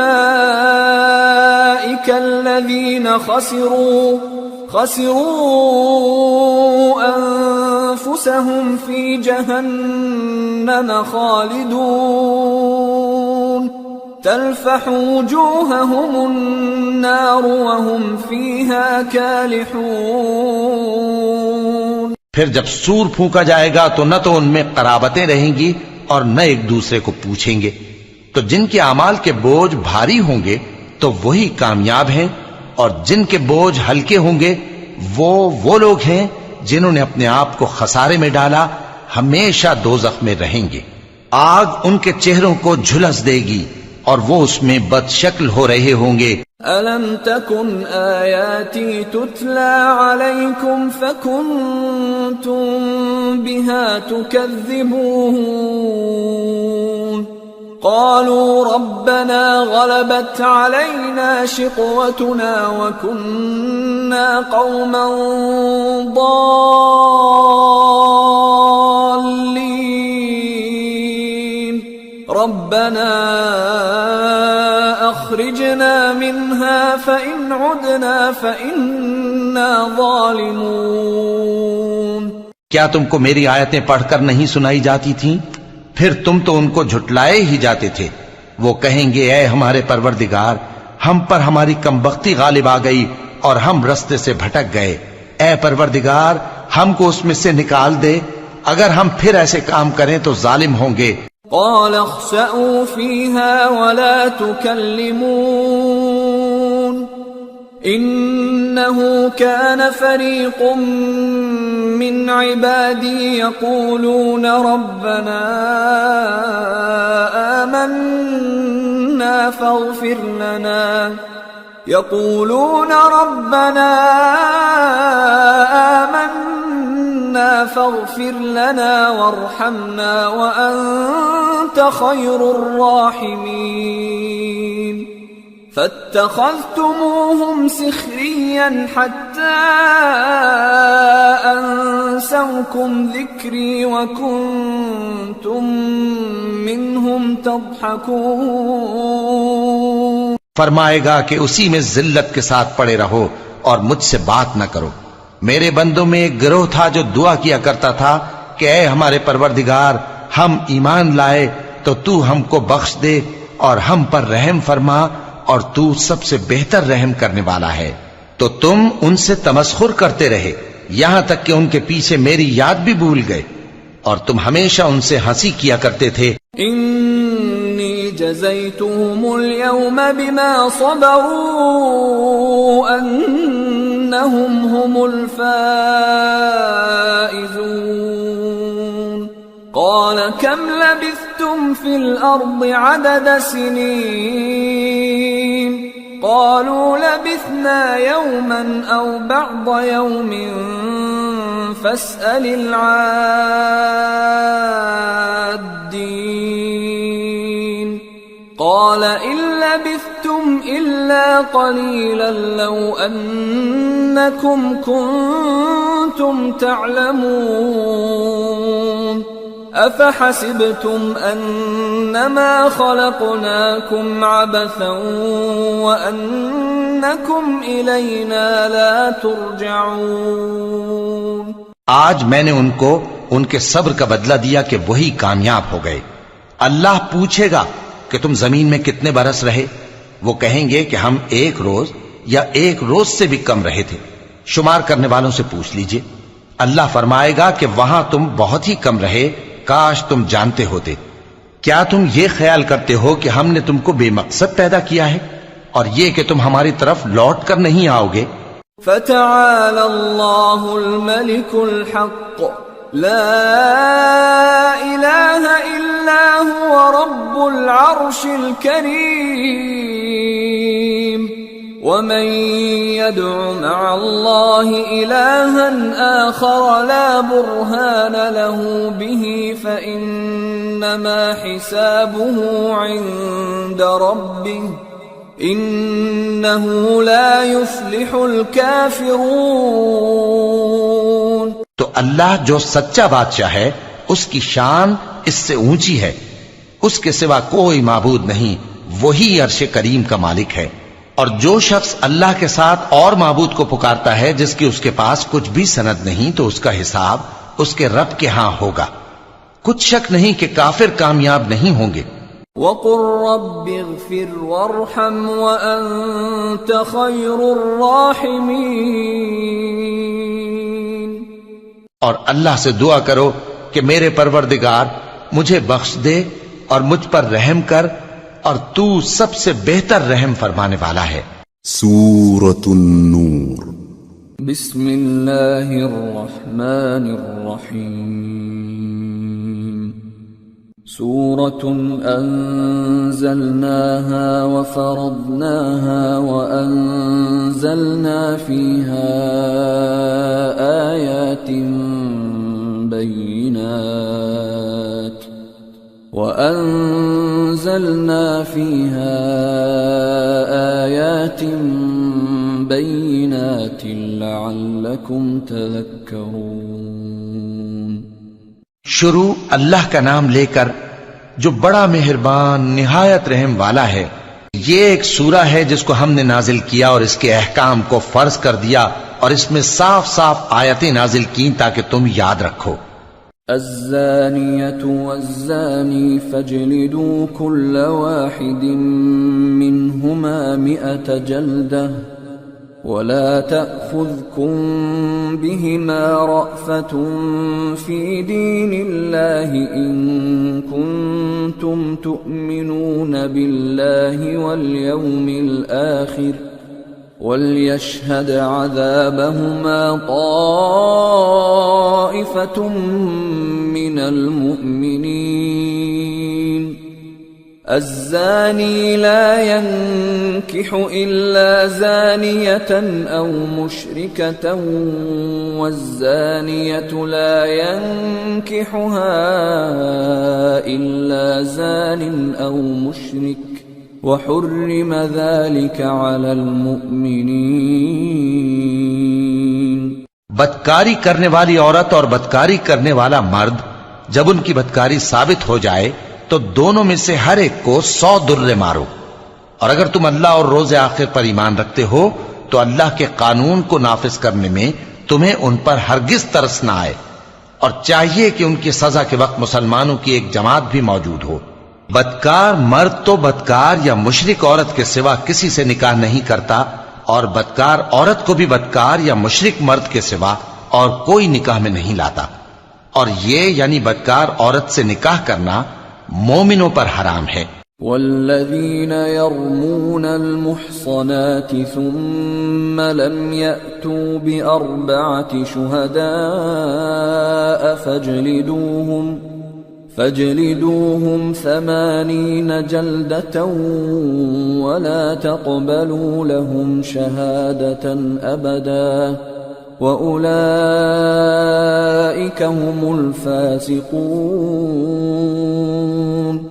الَّذِينَ خَسِرُوا أَنفُسَهُمْ فِي جَهَنَّمَ خَالِدُونَ تَلْفَحُ وُجُوهَهُمُ النَّارُ وَهُمْ فِيهَا كَالِحُونَ۔ پھر جب سور پھونکا جائے گا تو نہ تو ان میں قرابتیں رہیں گی اور نہ ایک دوسرے کو پوچھیں گے، تو جن کے اعمال کے بوجھ بھاری ہوں گے تو وہی کامیاب ہیں، اور جن کے بوجھ ہلکے ہوں گے وہ لوگ ہیں جنہوں نے اپنے آپ کو خسارے میں ڈالا، ہمیشہ دوزخ میں رہیں گے۔ آگ ان کے چہروں کو جھلس دے گی اور وہ اس میں بد شکل ہو رہے ہوں گے. أَلَمْ تَكُنْ آيَاتِي تُتْلَى عَلَيْكُمْ فَكُنْتُمْ بِهَا تُكَذِّبُونَ قَالُوا رَبَّنَا غَلَبَتْ عَلَيْنَا شِقْوَتُنَا وَكُنَّا قَوْمًا ضَالِّينَ رَبَّنَا أَخْرِجْنَا مِنْهَا فَإِنْ عُدْنَا فَإِنَّا ظَالِمُونَ کیا تم کو میری آیتیں پڑھ کر نہیں سنائی جاتی تھیں؟ پھر تم تو ان کو جھٹلائے ہی جاتے تھے. وہ کہیں گے اے ہمارے پروردگار، ہم پر ہماری کمبختی غالب آ گئی اور ہم رستے سے بھٹک گئے. اے پروردگار، ہم کو اس میں سے نکال دے، اگر ہم پھر ایسے کام کریں تو ظالم ہوں گے. قال اخسئوا فيها ولا تكلمون إنه كان فريق من عبادي يقولون ربنا آمنا فاغفر لنا وارحمنا وأنت خير الراحمين فاتخذتموهم سخريا حتى أنسوكم ذكري وكنتم منهم تضحكون. فرمائے گا کہ اسی میں ذلت کے ساتھ پڑے رہو اور مجھ سے بات نہ کرو. میرے بندوں میں ایک گروہ تھا جو دعا کیا کرتا تھا کہ اے ہمارے پروردگار، ہم ایمان لائے تو تو ہم کو بخش دے اور ہم پر رحم فرما، اور تو سب سے بہتر رحم کرنے والا ہے. تو تم ان سے تمسخر کرتے رہے یہاں تک کہ ان کے پیچھے میری یاد بھی بھول گئے، اور تم ہمیشہ ان سے ہنسی کیا کرتے تھے. انی جزیتهم اليوم بما صبروا انہم هم الفائزون. قال كم لبثتم في الأرض عدد سنين قالوا لبثنا يوما أو بعض يوم فاسأل العادين. قال إن لبثتم إلا قليلا لو أنكم كنتم تعلمون. أفحسبتم أنما خلقناكم عبثا وأنكم إلينا لا ترجعون. آج میں نے ان کو ان کے صبر کا بدلہ دیا کہ وہی کامیاب ہو گئے. اللہ پوچھے گا کہ تم زمین میں کتنے برس رہے؟ وہ کہیں گے کہ ہم ایک روز یا ایک روز سے بھی کم رہے تھے. شمار کرنے والوں سے پوچھ لیجئے. اللہ فرمائے گا کہ وہاں تم بہت ہی کم رہے، کاش تم جانتے ہوتے. کیا تم یہ خیال کرتے ہو کہ ہم نے تم کو بے مقصد پیدا کیا ہے اور یہ کہ تم ہماری طرف لوٹ کر نہیں آؤ گے؟ فتعالى الله الملك الحق لا إله إلا هو رب العرش الكريم. ومن يدع مع الله إلها آخر لا برهان له به فإنما حسابه عند ربه إنه لا يفلح الكافرون. تو اللہ جو سچا بادشاہ ہے اس کی شان اس سے اونچی ہے، اس کے سوا کوئی معبود نہیں، وہی عرش کریم کا مالک ہے. اور جو شخص اللہ کے ساتھ اور معبود کو پکارتا ہے جس کی اس کے پاس کچھ بھی سند نہیں، تو اس کا حساب اس کے رب کے ہاں ہوگا. کچھ شک نہیں کہ کافر کامیاب نہیں ہوں گے. وَقُلْ رَبِّ اغْفِرْ وَارْحَمْ وَأَنْتَ خَيْرُ الرَّاحِمِينَ. اور اللہ سے دعا کرو کہ میرے پروردگار مجھے بخش دے اور مجھ پر رحم کر، اور تو سب سے بہتر رحم فرمانے والا ہے. سورة النور. بسم اللہ الرحمن الرحیم. سورة أنزلناها وفرضناها وأنزلنا فيها آيات بينات لعلكم تذكرون۔ شروع اللہ کا نام لے کر جو بڑا مہربان نہایت رحم والا ہے۔ یہ ایک سورہ ہے جس کو ہم نے نازل کیا اور اس کے احکام کو فرض کر دیا اور اس میں صاف صاف آیتیں نازل کی تاکہ تم یاد رکھو۔ الزانية والزاني فاجلدوا كل واحد منهما 100 جلدة ولا تأخذكم بهما رأفة في دين الله إن كنتم تؤمنون بالله واليوم الآخر وليشهد عذابهما طائفة من المؤمنين۔ الزاني لا ينكح إلا زانية أو مشركة والزانية لا ينكحها إلا زان أو مشرك وحرم ذلك على المؤمنين۔ بدکاری کرنے والی عورت اور بدکاری کرنے والا مرد جب ان کی بدکاری ثابت ہو جائے تو دونوں میں سے ہر ایک کو 100 درے مارو، اور اگر تم اللہ اور روز آخر پر ایمان رکھتے ہو تو اللہ کے قانون کو نافذ کرنے میں تمہیں ان پر ہرگز ترس نہ آئے، اور چاہیے کہ ان کی سزا کے وقت مسلمانوں کی ایک جماعت بھی موجود ہو۔ بدکار مرد تو بدکار یا مشرک عورت کے سوا کسی سے نکاح نہیں کرتا، اور بدکار عورت کو بھی بدکار یا مشرک مرد کے سوا اور کوئی نکاح میں نہیں لاتا، اور یہ یعنی بدکار عورت سے نکاح کرنا مومنوں پر حرام ہے۔ والذین یرمون المحصنات ثم لم یأتوا بأربعة شہداء فاجلدوهم 80 جلدة ولا تقبلوا لهم شهادة أبدا وأولئك هم الفاسقون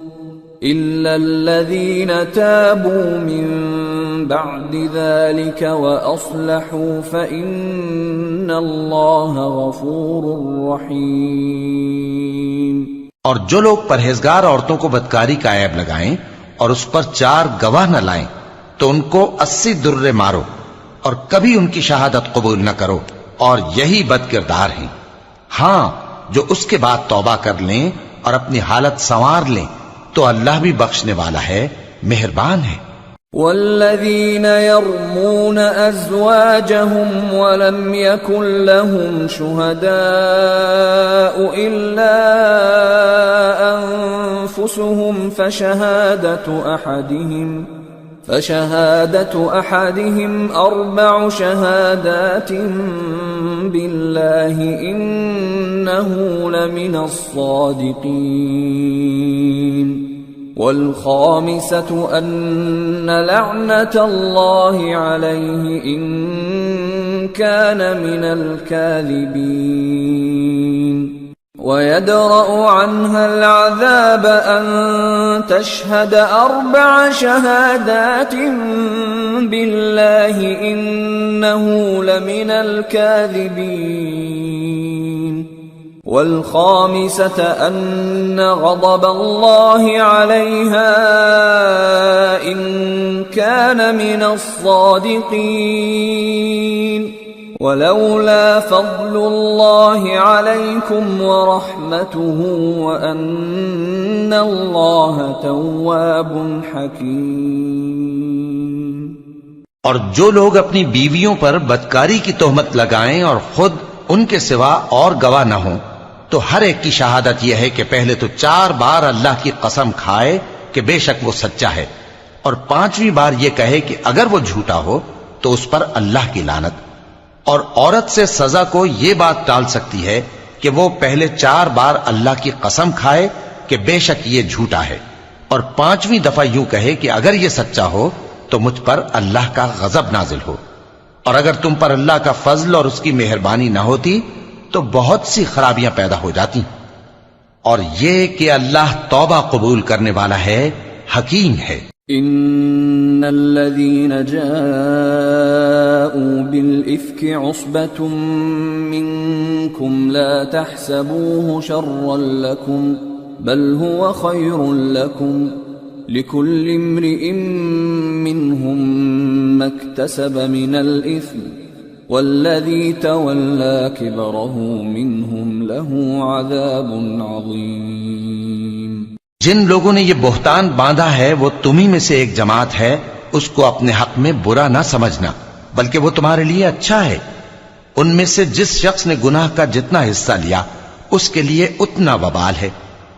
إلا الذين تابوا من بعد ذلك وأصلحوا فإن الله غفور رحيم۔ اور جو لوگ پرہیزگار عورتوں کو بدکاری کا عیب لگائیں اور اس پر 4 گواہ نہ لائیں تو ان کو 80 درے مارو اور کبھی ان کی شہادت قبول نہ کرو، اور یہی بد کردار ہیں۔ ہاں جو اس کے بعد توبہ کر لیں اور اپنی حالت سنوار لیں تو اللہ بھی بخشنے والا ہے، مہربان ہے۔ والذین یرمون ازواجهم ولم يكن لهم شهداء الا انفسهم فشهادة احدهم 4 شهادات بالله انه لمن الصادقين والخامسة أن لعنة الله عليه إن كان من الكاذبين ويدرأ عنها العذاب أن تشهد 4 شهادات بالله إنه لمن الكاذبين والخامسة أن غضب الله عليها إن كان من الصادقين ولولا فضل الله عليكم ورحمته وأن الله تواب حكيم۔ اور جو لوگ اپنی بیویوں پر بدکاری کی تہمت لگائیں اور خود ان کے سوا اور گواہ نہ ہوں تو ہر ایک کی شہادت یہ ہے کہ پہلے تو 4 بار اللہ کی قسم کھائے کہ بے شک وہ سچا ہے، اور 5ویں بار یہ کہے کہ اگر وہ جھوٹا ہو تو اس پر اللہ کی لعنت۔ اور عورت سے سزا کو یہ بات ٹال سکتی ہے کہ وہ پہلے 4 بار اللہ کی قسم کھائے کہ بے شک یہ جھوٹا ہے، اور 5ویں دفعہ یوں کہے کہ اگر یہ سچا ہو تو مجھ پر اللہ کا غضب نازل ہو، اور اگر تم پر اللہ کا فضل اور اس کی مہربانی نہ ہوتی تو بہت سی خرابیاں پیدا ہو جاتی۔ اور یہ کہ اللہ توبہ قبول کرنے والا ہے، حکیم ہے۔ ان الذين جاءوا بالافك عصبة منكم لا تحسبوه شرا لكم بل هو خير لكم لكل امرئ منهم ما اكتسب من الاثم والذي تولى كبره منهم له عذاب عظيم۔ جن لوگوں نے یہ بہتان باندھا ہے وہ تمہیں میں سے ایک جماعت ہے، اس کو اپنے حق میں برا نہ سمجھنا بلکہ وہ تمہارے لیے اچھا ہے۔ ان میں سے جس شخص نے گناہ کا جتنا حصہ لیا اس کے لیے اتنا وبال ہے،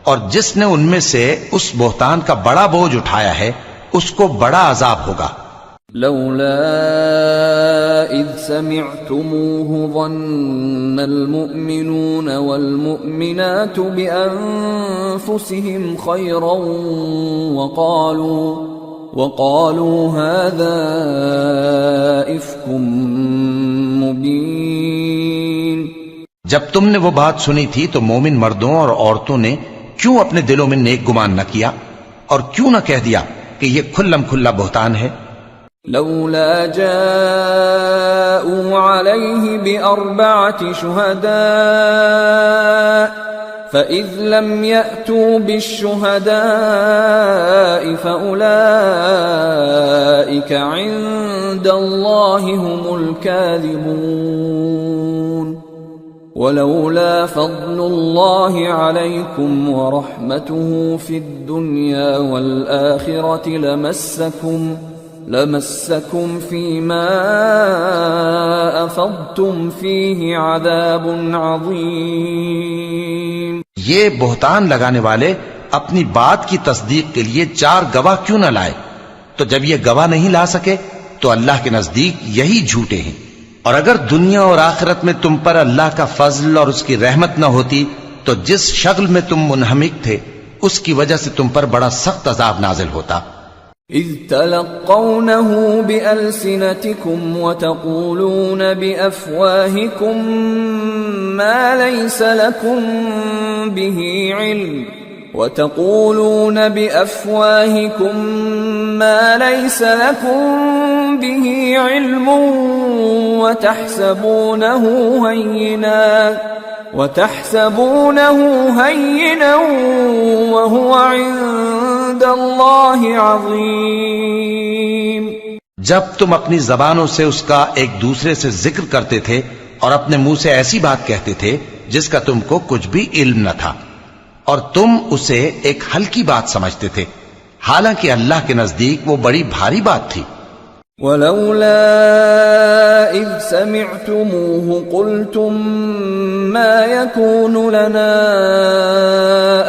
اور جس نے ان میں سے اس بہتان کا بڑا بوجھ اٹھایا ہے اس کو بڑا عذاب ہوگا۔ لولا اذ سمعتموه ظن المؤمنون والمؤمنات بانفسهم خيرا وقالوا هذا افك مبين۔ جب تم نے وہ بات سنی تھی تو مومن مردوں اور عورتوں نے کیوں اپنے دلوں میں نیک گمان نہ کیا، اور کیوں نہ کہہ دیا کہ یہ کھلم کھلا بہتان ہے؟ لولا جاءوا عليه بأربعة شهداء فإذ لم يأتوا بالشهداء فأولئك عند الله هم الكاذبون۔ ولولا فضل الله عليكم ورحمته في الدنيا والآخرة لمسكم فيما أفضتم فيه عذاب عظيم۔ یہ بہتان لگانے والے اپنی بات کی تصدیق کے لیے 4 گواہ کیوں نہ لائے؟ تو جب یہ گواہ نہیں لا سکے تو اللہ کے نزدیک یہی جھوٹے ہیں، اور اگر دنیا اور آخرت میں تم پر اللہ کا فضل اور اس کی رحمت نہ ہوتی تو جس شغل میں تم منہمک تھے اس کی وجہ سے تم پر بڑا سخت عذاب نازل ہوتا۔ اذ تلقونه بألسنتكم وتقولون بأفواهكم ما ليس لكم به علم وتحسبونه هينا وهو عند الله عظيم۔ جب تم اپنی زبانوں سے اس کا ایک دوسرے سے ذکر کرتے تھے اور اپنے منہ سے ایسی بات کہتے تھے جس کا تم کو کچھ بھی علم نہ تھا، اور تم اسے ایک ہلکی بات سمجھتے تھے، حالانکہ اللہ کے نزدیک وہ بڑی بھاری بات تھی۔ ولولا اذ سمعتموه قلتم ما يكون لنا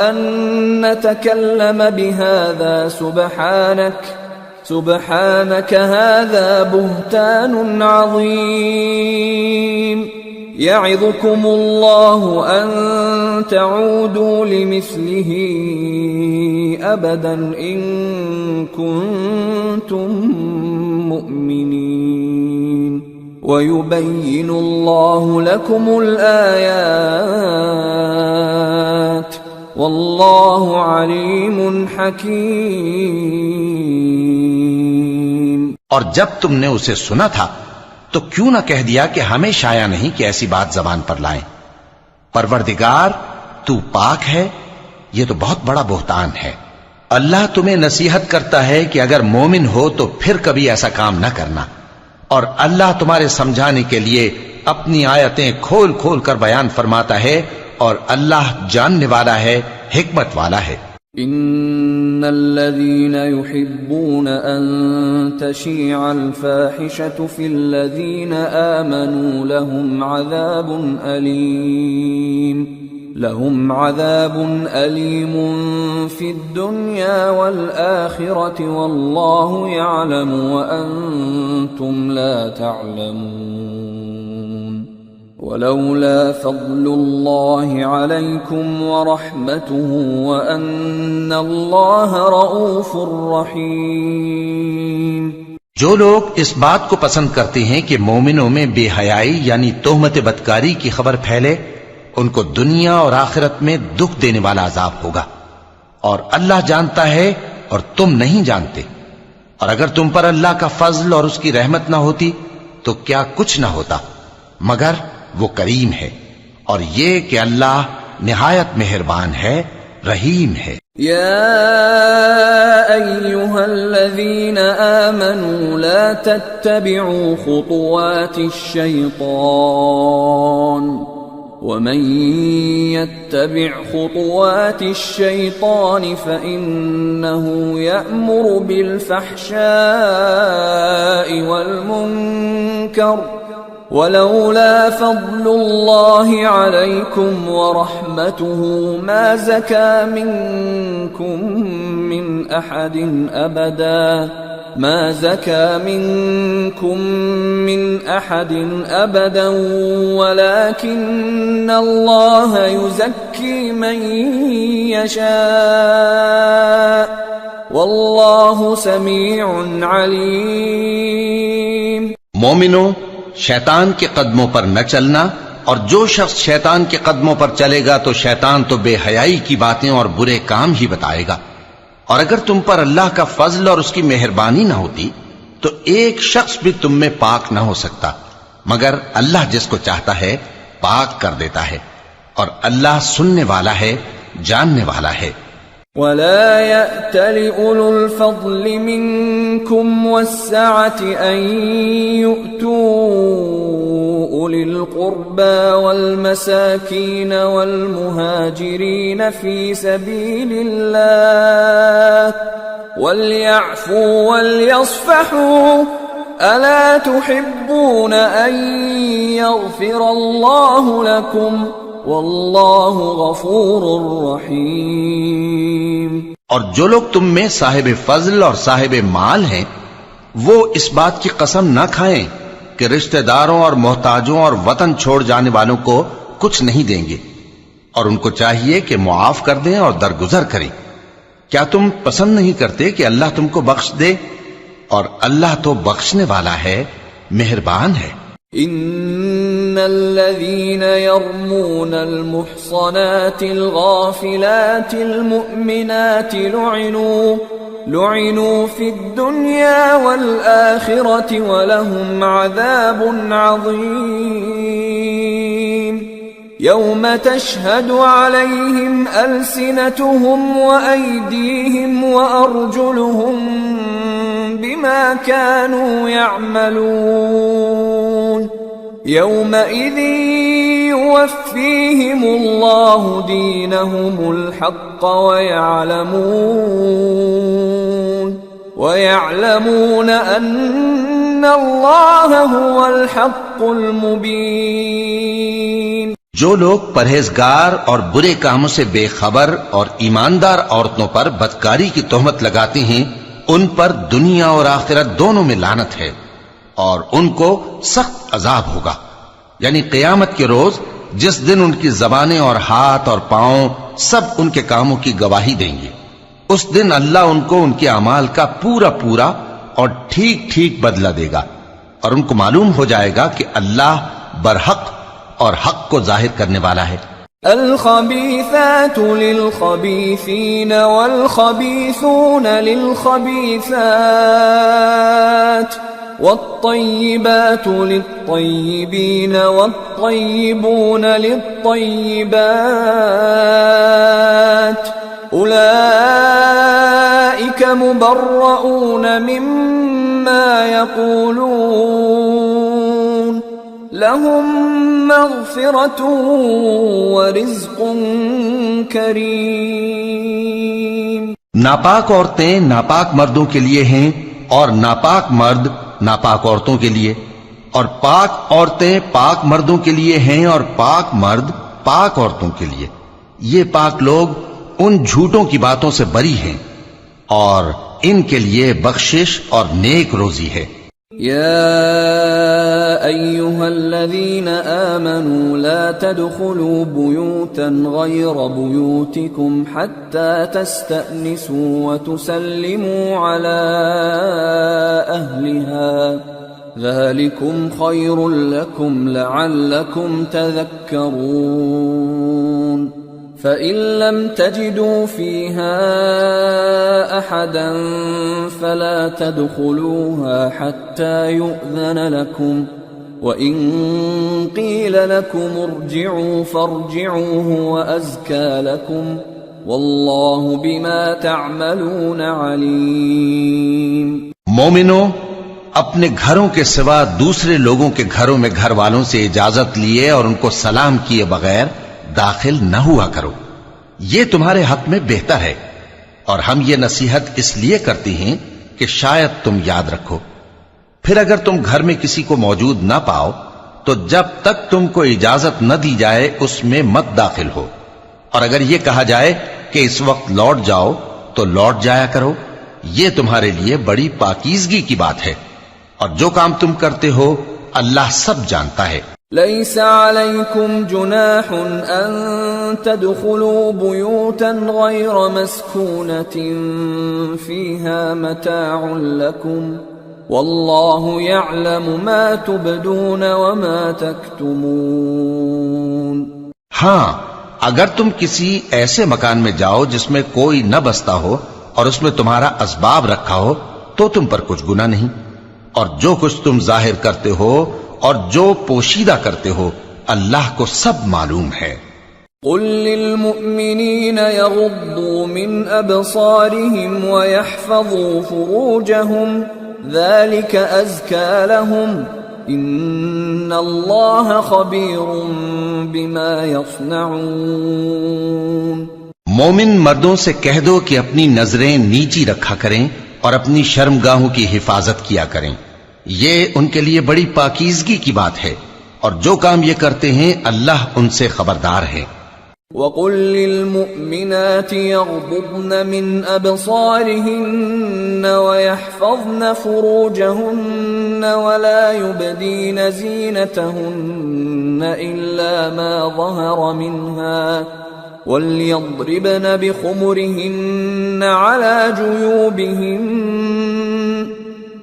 ان نتكلم بهذا سبحانك هذا بهتان عظيم يعظكم الله ان تعودوا لمثله ابدا ان كنتم مؤمنين ويبين الله لكم الآيات والله عليم حكيم۔ اور جب تم نے اسے سنا تھا تو کیوں نہ کہہ دیا کہ ہمیں شایع نہیں کہ ایسی بات زبان پر لائیں؟ پروردگار تو پاک ہے، یہ تو بہت بڑا بہتان ہے۔ اللہ تمہیں نصیحت کرتا ہے کہ اگر مومن ہو تو پھر کبھی ایسا کام نہ کرنا، اور اللہ تمہارے سمجھانے کے لیے اپنی آیتیں کھول کھول کر بیان فرماتا ہے، اور اللہ جاننے والا ہے، حکمت والا ہے۔ ان الذين يحبون ان تشيع الفاحشة في الذين آمنوا لهم عذاب أليم في الدنيا والآخرة والله يعلم وأنتم لا تعلمون۔ ولولا فضل الله عليكم ورحمته وأن الله رؤوف رحيم۔ جو لوگ اس بات کو پسند کرتے ہیں کہ مومنوں میں بے حیائی یعنی تہمت بدکاری کی خبر پھیلے، ان کو دنیا اور آخرت میں دکھ دینے والا عذاب ہوگا، اور اللہ جانتا ہے اور تم نہیں جانتے، اور اگر تم پر اللہ کا فضل اور اس کی رحمت نہ ہوتی تو کیا کچھ نہ ہوتا، مگر وہ کریم ہے، اور یہ کہ اللہ نہایت مہربان ہے، رحیم ہے۔ يا أيها الذين آمنوا لا تتبعوا خطوات الشيطان ومن يتبع خطوات الشيطان فإنه يأمر بالفحشاء والمنكر ولولا فضل الله عليكم ورحمته ما زكى منكم من أحد أبدا ولكن الله يزكي من يشاء والله سميع عليم۔ مومنوں، شیطان کے قدموں پر نہ چلنا، اور جو شخص شیطان کے قدموں پر چلے گا تو شیطان تو بے حیائی کی باتیں اور برے کام ہی بتائے گا، اور اگر تم پر اللہ کا فضل اور اس کی مہربانی نہ ہوتی تو ایک شخص بھی تم میں پاک نہ ہو سکتا، مگر اللہ جس کو چاہتا ہے پاک کر دیتا ہے، اور اللہ سننے والا ہے، جاننے والا ہے۔ ولا يأتل أولو الفضل منكم والسعة أن يؤتوا أولي القربى والمساكين والمهاجرين في سبيل الله وليعفوا وليصفحوا ألا تحبون أن يغفر الله لكم واللہ غفور رحیم۔ اور جو لوگ تم میں صاحب فضل اور صاحب مال ہیں وہ اس بات کی قسم نہ کھائیں کہ رشتہ داروں اور محتاجوں اور وطن چھوڑ جانے والوں کو کچھ نہیں دیں گے، اور ان کو چاہیے کہ معاف کر دیں اور درگزر کریں۔ کیا تم پسند نہیں کرتے کہ اللہ تم کو بخش دے؟ اور اللہ تو بخشنے والا ہے، مہربان ہے۔ ان الذين يرمون المحصنات الغافلات المؤمنات لعنوا في الدنيا والآخرة ولهم عذاب عظيم يوم تشهد عليهم ألسنتهم وأيديهم وأرجلهم بما كانوا يعملون يومئذ يوفيهم الله دينهم الحق ويعلمون أن الله هو الحق المبين۔ جو لوگ پرہیزگار اور برے کاموں سے بے خبر اور ایماندار عورتوں پر بدکاری کی تہمت لگاتے ہیں ان پر دنیا اور آخرت دونوں میں لعنت ہے، اور ان کو سخت عذاب ہوگا، یعنی قیامت کے روز جس دن ان کی زبانیں اور ہاتھ اور پاؤں سب ان کے کاموں کی گواہی دیں گے۔ اس دن اللہ ان کو ان کے اعمال کا پورا پورا اور ٹھیک ٹھیک بدلہ دے گا، اور ان کو معلوم ہو جائے گا کہ اللہ برحق اور حق کو ظاہر کرنے والا ہے۔ الخبيثات للخبيثين والخبيثون للخبيثات والطيبات للطيبين والطيبون للطيبات أولئك مبرؤون مما يقولون لهم مغفرة ورزق کریم۔ ناپاک عورتیں ناپاک مردوں کے لیے ہیں، اور ناپاک مرد ناپاک عورتوں کے لیے، اور پاک عورتیں پاک مردوں کے لیے ہیں، اور پاک مرد پاک عورتوں کے لیے۔ یہ پاک لوگ ان جھوٹوں کی باتوں سے بری ہیں، اور ان کے لیے بخشش اور نیک روزی ہے۔ يا أيها الذين آمنوا لا تدخلوا بيوتا غير بيوتكم حتى تستأنسوا وتسلموا على أهلها ذلكم خير لكم لعلكم تذكرون فإن لم تجدوا فيها أحدا فلا تدخلوها حتى يؤذن لكم وإن قيل لكم ارجعوا فارجعوا هو أزكى لكم والله بما تعملون عليم. مومنو، اپنے گھروں کے سوا دوسرے لوگوں کے گھروں میں گھر والوں سے اجازت لیے اور ان کو سلام کیے بغیر داخل نہ ہوا کرو، یہ تمہارے حق میں بہتر ہے، اور ہم یہ نصیحت اس لیے کرتی ہیں کہ شاید تم یاد رکھو. پھر اگر تم گھر میں کسی کو موجود نہ پاؤ تو جب تک تم کو اجازت نہ دی جائے اس میں مت داخل ہو، اور اگر یہ کہا جائے کہ اس وقت لوٹ جاؤ تو لوٹ جایا کرو، یہ تمہارے لیے بڑی پاکیزگی کی بات ہے، اور جو کام تم کرتے ہو اللہ سب جانتا ہے. ليس عليكم جناح أن تدخلوا بيوتا غير مسكونة فيها متاع لكم والله يعلم ما تبدون وما تكتمون. ہاں، اگر تم کسی ایسے مکان میں جاؤ جس میں کوئی نہ بستا ہو اور اس میں تمہارا اسباب رکھا ہو تو تم پر کچھ گناہ نہیں، اور جو کچھ تم ظاہر کرتے ہو اور جو پوشیدہ کرتے ہو اللہ کو سب معلوم ہے. قل للمؤمنين يغضوا من أبصارهم ويحفظوا فروجهم ذلك أزكى لهم إن الله خبير بما يصنعون. مومن مردوں سے کہہ دو کہ اپنی نظریں نیچی رکھا کریں اور اپنی شرمگاہوں کی حفاظت کیا کریں، یہ ان کے لیے بڑی پاکیزگی کی بات ہے، اور جو کام یہ کرتے ہیں اللہ ان سے خبردار ہے. وَقُل لِّلْمُؤْمِنَاتِ يَغْضُضْنَ مِنْ أَبْصَارِهِنَّ وَيَحْفَظْنَ فُرُوجَهُنَّ وَلَا يُبْدِينَ زِينَتَهُنَّ إِلَّا مَا ظَهَرَ مِنْهَا وَلْيَضْرِبْنَ بِخُمُرِهِنَّ عَلَى جُيُوبِهِنَّ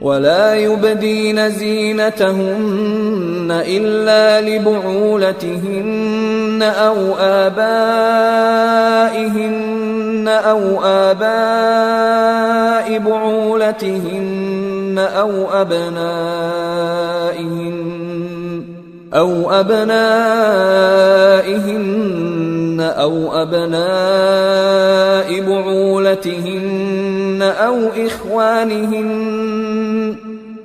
ولا يبدين زينتهن إلا لبعولتهن أو آبائهن أو آباء بعولتهن أو أبنائهن أو أبناء بعولتهن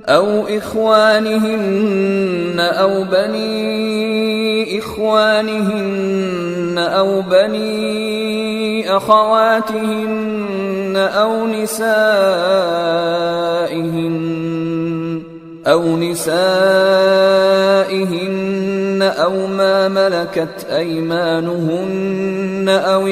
أو إخوانهن أو بني إخوانهن أو بني أخواتهن أو نسائهن أو ما ملكت أيمانهن أو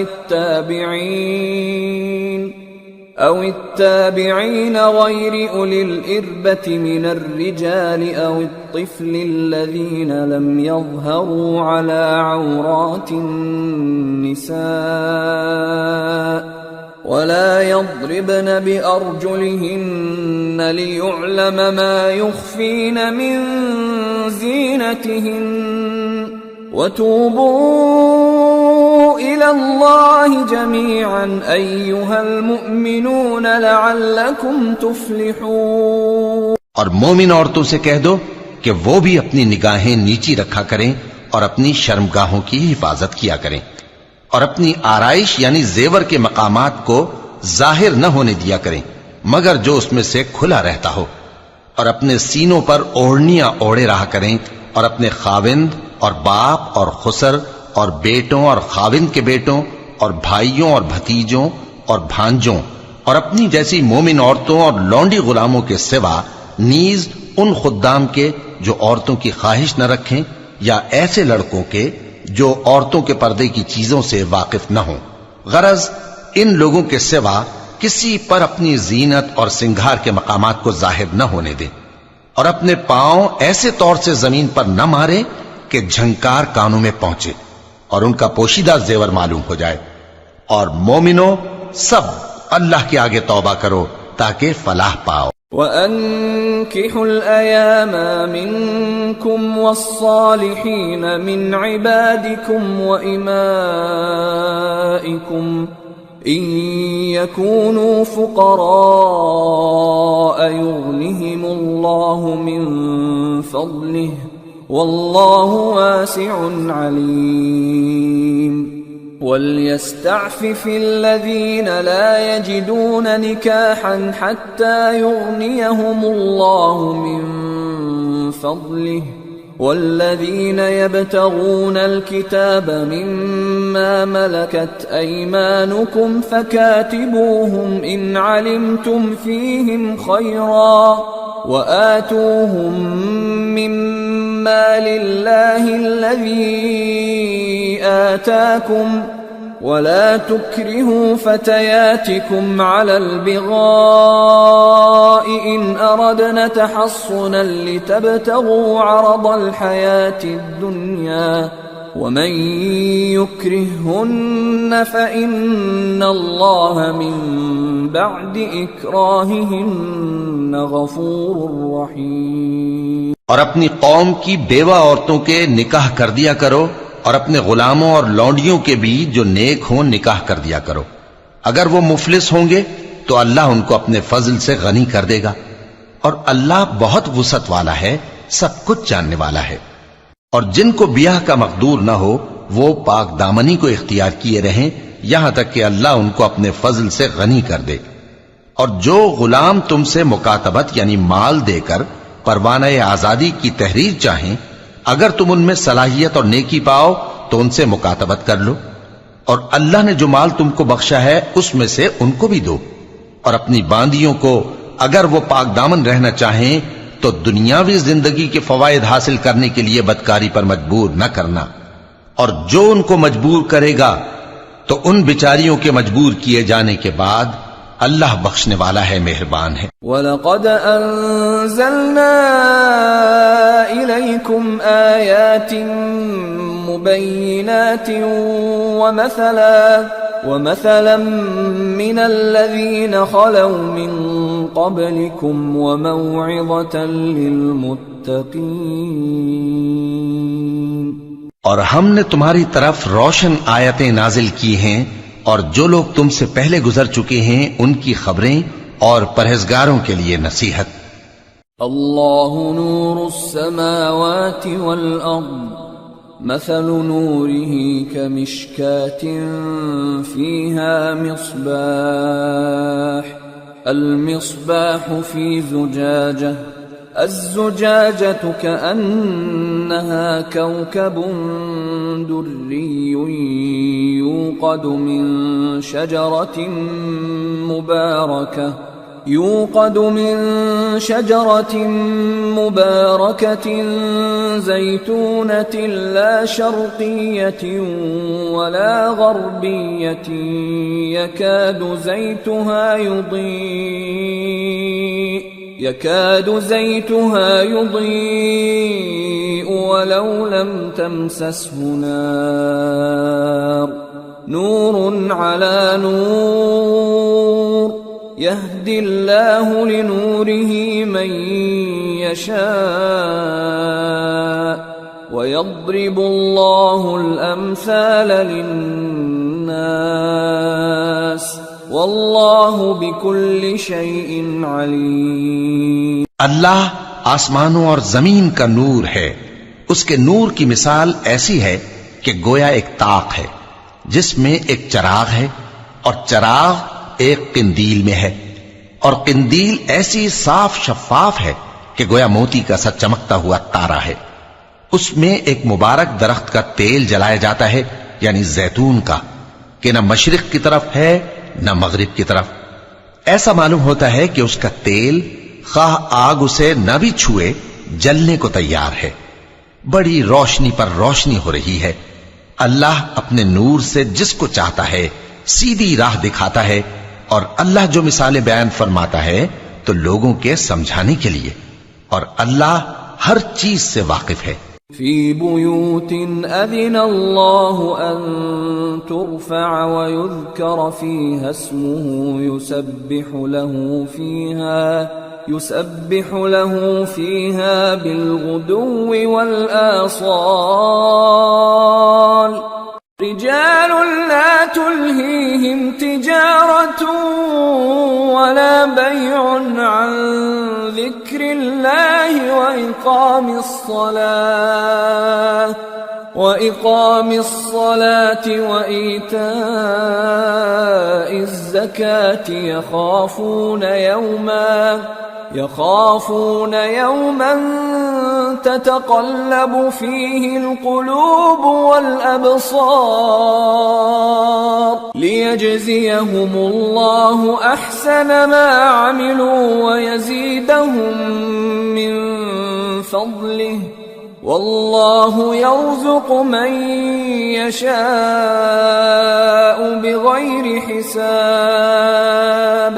التابعين غير أولي الإربة من الرجال أو الطفل الذين لم يظهروا على عورات النساء ولا يضربن بأرجلهن ليعلم ما يخفين من زينتهن وتوبوا إلى الله جميعا أيها المؤمنون لعلكم تفلحون. اور مومن عورتوں سے کہہ دو کہ وہ بھی اپنی نگاہیں نیچی رکھا کریں اور اپنی شرمگاہوں کی حفاظت کیا کریں، اور اپنی آرائش یعنی زیور کے مقامات کو ظاہر نہ ہونے دیا کریں مگر جو اس میں سے کھلا رہتا ہو، اور اپنے سینوں پر اوڑھنیاں اوڑھے رہا کریں، اور اپنے خاوند اور باپ اور خسر اور بیٹوں اور خاوند کے بیٹوں اور بھائیوں اور بھتیجوں اور بھانجوں اور اپنی جیسی مومن عورتوں اور لونڈی غلاموں کے سوا نیز ان خدام کے جو عورتوں کی خواہش نہ رکھیں، یا ایسے لڑکوں کے جو عورتوں کے پردے کی چیزوں سے واقف نہ ہوں. غرض ان لوگوں کے سوا کسی پر اپنی زینت اور سنگھار کے مقامات کو ظاہر نہ ہونے دیں. اور اپنے پاؤں ایسے طور سے زمین پر نہ مارے کہ جھنکار کانوں میں پہنچے اور ان کا پوشیدہ زیور معلوم ہو جائے. اور مومنو سب اللہ کے آگے توبہ کرو تاکہ فلاح پاؤ. وَأَنكِحُوا الْأَيَامَ مِنكُمْ وَالصَّالِحِينَ مِنْ عِبَادِكُمْ وَإِمَائِكُمْ إِنْ يَكُونُوا فُقَرَاءَ يُغْنِهِمُ اللَّهُ مِنْ فَضْلِهِ وَاللَّهُ وَاسِعٌ عَلِيمٌ. وَلْيَسْتَعْفِفِ الَّذِينَ لَا يَجِدُونَ نِكَاحًا حَتَّى يُغْنِيَهُمُ اللَّهُ مِنْ فَضْلِهِ وَالَّذِينَ يَبْتَغُونَ الْكِتَابَ مِمَّا مَلَكَتْ أَيْمَانُكُمْ فَكَاتِبُوهُمْ إِنْ عَلِمْتُمْ فِيهِمْ خَيْرًا وَآتُوهُمْ مِمَّا لِلَّهِ الَّذِي آتَاكُمْ وَلَا تُكْرِهُوا فَتَيَاتِكُمْ عَلَى الْبِغَاءِ إِنْ أَرَدْنَ تَحَصُّنًا لِتَبْتَغُوا عَرَضَ الْحَيَاةِ الدُّنْيَا وَمَنْ يُكْرِههُّنَّ فَإِنَّ اللَّهَ مِنْ بَعْدِ إِكْرَاهِهِنَّ غَفُورٌ رَحِيمٌ. اور اپنی قوم کی بیوہ عورتوں کے نکاح کر دیا کرو اور اپنے غلاموں اور لونڈیوں کے بھی جو نیک ہوں نکاح کر دیا کرو. اگر وہ مفلس ہوں گے تو اللہ ان کو اپنے فضل سے غنی کر دے گا اور اللہ بہت وسعت والا ہے، سب کچھ جاننے والا ہے. اور جن کو بیاہ کا مقدور نہ ہو وہ پاک دامنی کو اختیار کیے رہیں یہاں تک کہ اللہ ان کو اپنے فضل سے غنی کر دے. اور جو غلام تم سے مکاتبت یعنی مال دے کر پروانہ آزادی کی تحریر چاہیں، اگر تم ان میں صلاحیت اور نیکی پاؤ تو ان سے مکاتبت کر لو. اور اللہ نے جو مال تم کو بخشا ہے اس میں سے ان کو بھی دو. اور اپنی باندیوں کو اگر وہ پاک دامن رہنا چاہیں تو دنیاوی زندگی کے فوائد حاصل کرنے کے لیے بدکاری پر مجبور نہ کرنا. اور جو ان کو مجبور کرے گا تو ان بیچاریوں کے مجبور کیے جانے کے بعد اللہ بخشنے والا ہے، مہربان ہے. وَلَقَدْ أَنزَلْنَا إِلَيْكُمْ آيَاتٍ مُبَيِّنَاتٍ وَمَثَلًا مِّنَ الَّذِينَ خَلَوْا مِن قَبْلِكُمْ وَمَوْعِظَةً لِّلْمُتَّقِينَ. اور ہم نے تمہاری طرف روشن آیتیں نازل کی ہیں اور جو لوگ تم سے پہلے گزر چکے ہیں ان کی خبریں اور پرہیزگاروں کے لیے نصیحت. اللہ نور السماوات والارض مثل نوره كمشكاة فيها مصباح المصباح في زجاجة الزجاجة كأنها كوكب دري يوقد من شجرة مباركة زيتونة لا شرقية ولا غربية يكاد زيتها يضيء ولو لم تمسسه نار نور على نور يهدي الله لنوره من يشاء ويضرب الله الأمثال للناس واللہ بکل شیء علیم. اللہ آسمانوں اور زمین کا نور ہے. اس کے نور کی مثال ایسی ہے کہ گویا ایک طاق ہے جس میں ایک چراغ ہے اور چراغ ایک قندیل میں ہے اور قندیل ایسی صاف شفاف ہے کہ گویا موتی کا سا چمکتا ہوا تارا ہے. اس میں ایک مبارک درخت کا تیل جلایا جاتا ہے یعنی زیتون کا کہ نہ مشرق کی طرف ہے نہ مغرب کی طرف. ایسا معلوم ہوتا ہے کہ اس کا تیل خواہ آگ اسے نہ بھی چھوئے جلنے کو تیار ہے. بڑی روشنی پر روشنی ہو رہی ہے. اللہ اپنے نور سے جس کو چاہتا ہے سیدھی راہ دکھاتا ہے اور اللہ جو مثالیں بیان فرماتا ہے تو لوگوں کے سمجھانے کے لیے اور اللہ ہر چیز سے واقف ہے. في بيوت أذن الله أن ترفع ويذكر فيها اسمه يسبح له فيها بالغدو والآصال رجال لا تلهيهم تجارة ولا بيع عن ذكر الله وإقام الصلاة وإيتاء الزكاة يخافون يوما تتقلب فيه القلوب والأبصار ليجزيهم الله أحسن ما عملوا ويزيدهم من فضله والله يرزق من يشاء بغير حساب.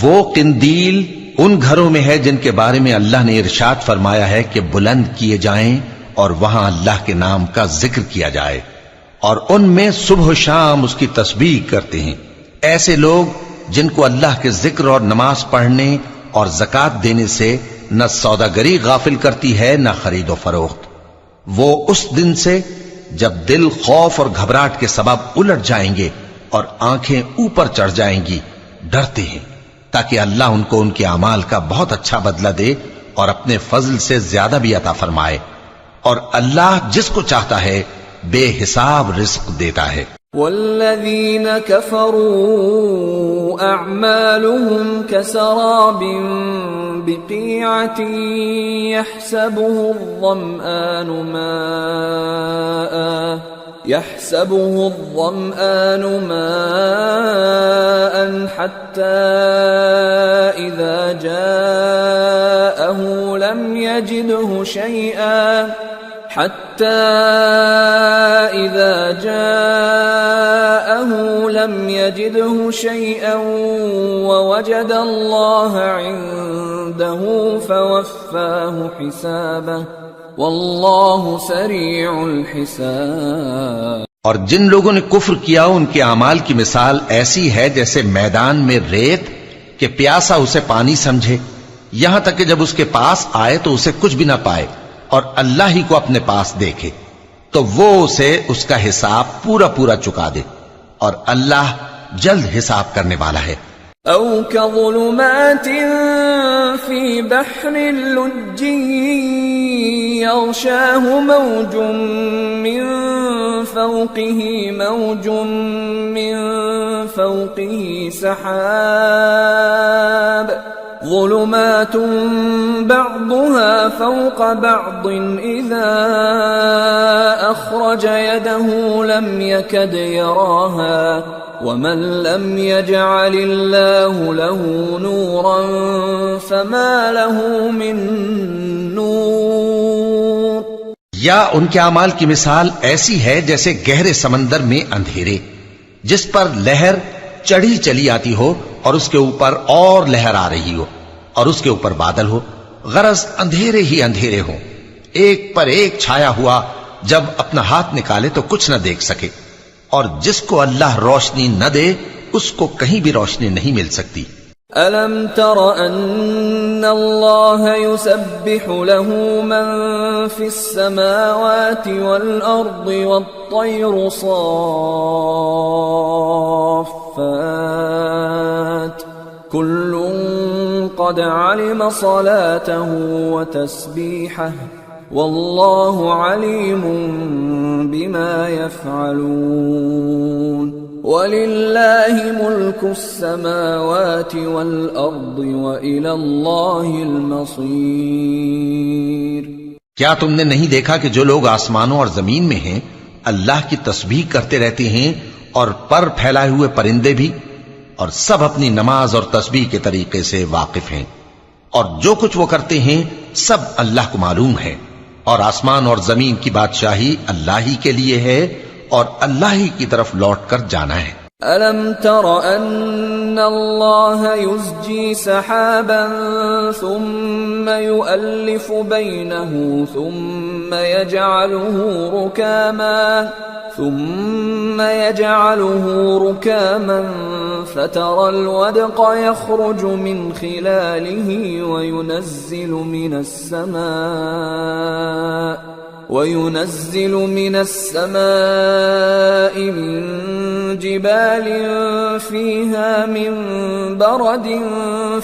وہ قندیل ان گھروں میں ہے جن کے بارے میں اللہ نے ارشاد فرمایا ہے کہ بلند کیے جائیں اور وہاں اللہ کے نام کا ذکر کیا جائے، اور ان میں صبح و شام اس کی تسبیح کرتے ہیں. ایسے لوگ جن کو اللہ کے ذکر اور نماز پڑھنے اور زکوٰۃ دینے سے نہ سوداگری غافل کرتی ہے نہ خرید و فروخت. وہ اس دن سے جب دل خوف اور گھبراہٹ کے سبب الٹ جائیں گے اور آنکھیں اوپر چڑھ جائیں گی ڈرتے ہیں، تاکہ اللہ ان کو ان کے اعمال کا بہت اچھا بدلہ دے اور اپنے فضل سے زیادہ بھی عطا فرمائے. اور اللہ جس کو چاہتا ہے بے حساب رزق دیتا ہے. والذين كفروا أعمالهم كسراب بقيعة يحسبه الظمآن ماء حتى إذا جاءه لم يجده شيئا ووجد الله عنده فوفاه حسابه واللہ سریع الحساب. اور جن لوگوں نے کفر کیا ان کے اعمال کی مثال ایسی ہے جیسے میدان میں ریت کہ پیاسا اسے پانی سمجھے، یہاں تک کہ جب اس کے پاس آئے تو اسے کچھ بھی نہ پائے اور اللہ ہی کو اپنے پاس دیکھے تو وہ اسے اس کا حساب پورا پورا چکا دے، اور اللہ جلد حساب کرنے والا ہے. او كظلمات في بحر لجي يغشاه موج من فوقه سحاب ظلمات بعضها فوق بعض إذا أخرج يده لم يكد يراها ومن لم يجعل الله له نورا فما له من نور. یا ان کے اعمال کی مثال ایسی ہے جیسے گہرے سمندر میں اندھیرے جس پر لہر چڑھی چلی آتی ہو اور اس کے اوپر اور لہر آ رہی ہو اور اس کے اوپر بادل ہو، غرض اندھیرے ہی اندھیرے ہوں، ایک پر ایک چھایا ہوا، جب اپنا ہاتھ نکالے تو کچھ نہ دیکھ سکے. اور جس کو اللہ روشنی نہ دے اس کو کہیں بھی روشنی نہیں مل سکتی. أَلَمْ تَرَ أَنَّ اللَّهَ يُسَبِّحُ لَهُ مَن فِي السَّمَاوَاتِ وَالْأَرْضِ وَالطَّيْرُ صَافَّاتٍ كُلٌّ قَدْ عَلِمَ صَلَاتَهُ وَتَسْبِيحَهُ وَاللَّهُ عَلِيمٌ بِمَا يَفْعَلُونَ. وَلِلَّهِ مُلْكُ السَّمَاوَاتِ وَالْأَرْضِ وَإِلَى اللَّهِ الْمَصِيرُ. کیا تم نے نہیں دیکھا کہ جو لوگ آسمانوں اور زمین میں ہیں اللہ کی تسبیح کرتے رہتے ہیں اور پر پھیلائے ہوئے پرندے بھی، اور سب اپنی نماز اور تسبیح کے طریقے سے واقف ہیں، اور جو کچھ وہ کرتے ہیں سب اللہ کو معلوم ہے. اور آسمان اور زمین کی بادشاہی اللہ ہی کے لیے ہے اور اللہ ہی کی طرف لوٹ کر جانا ہے. أَلَمْ تَرَ أَنَّ أن الله يزجي سحابا ثم يؤلف بينه ثم يجعله ركاما فترى الودق يخرج من خلاله وينزل من السماء من جبال فيها من برد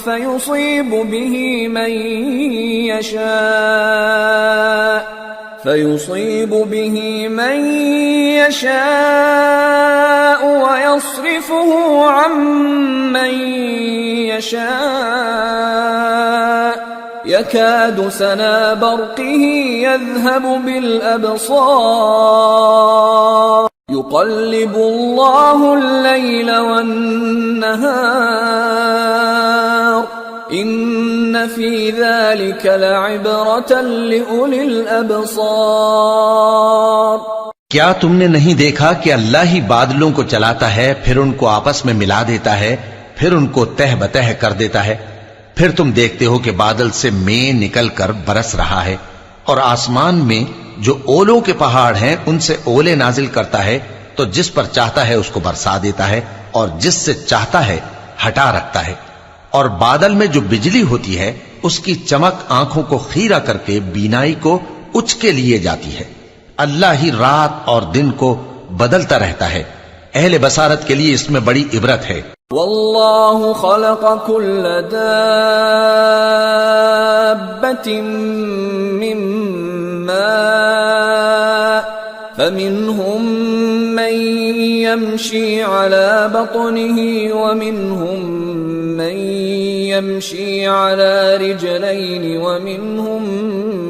فيصيب به من يشاء ويصرفه عن من يشاء يكاد سنا برقه يذهب بالأبصار يقلب الله الليل والنهار إن في ذلك لعبرة لأولي الأبصار۔ کیا تم نے نہیں دیکھا کہ اللہ ہی بادلوں کو چلاتا ہے، پھر ان کو آپس میں ملا دیتا ہے، پھر ان کو تہ بتہ کر دیتا ہے، پھر تم دیکھتے ہو کہ بادل سے مے نکل کر برس رہا ہے، اور آسمان میں جو اولوں کے پہاڑ ہیں ان سے اولے نازل کرتا ہے، تو جس پر چاہتا ہے اس کو برسا دیتا ہے اور جس سے چاہتا ہے ہٹا رکھتا ہے، اور بادل میں جو بجلی ہوتی ہے اس کی چمک آنکھوں کو خیرہ کر کے بینائی کو اچکے لیے جاتی ہے۔ اللہ ہی رات اور دن کو بدلتا رہتا ہے، اہل بصارت کے لیے اس میں بڑی عبرت ہے۔ واللہ خلق كل دابة من ماء فمنهم من يمشي على بطنه ومنهم من يمشي على رجلين ومنهم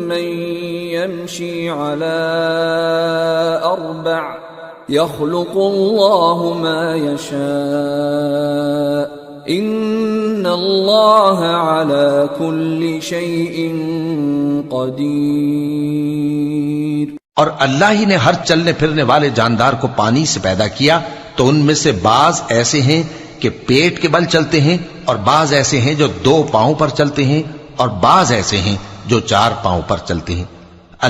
من يمشي على أربع يخلق الله ما يشاء إن الله على كل شيء قدير۔ اور اللہ ہی نے ہر چلنے پھرنے والے جاندار کو پانی سے پیدا کیا، تو ان میں سے بعض ایسے ہیں کہ پیٹ کے بل چلتے ہیں، اور بعض ایسے ہیں جو 2 پاؤں پر چلتے ہیں، اور بعض ایسے ہیں جو 4 پاؤں پر چلتے ہیں۔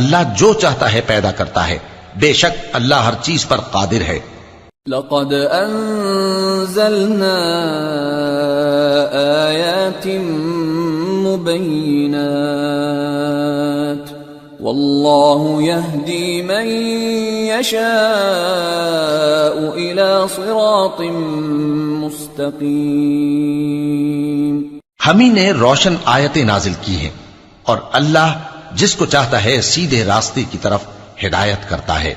اللہ جو چاہتا ہے پیدا کرتا ہے، بے شک اللہ ہر چیز پر قادر ہے۔ لقد انزلنا آیات مبینات واللہ یہدی من یشاء الى صراط مستقیم۔ ہم ہی نے روشن آیتیں نازل کی ہیں، اور اللہ جس کو چاہتا ہے سیدھے راستے کی طرف ہدایت کرتا ہے۔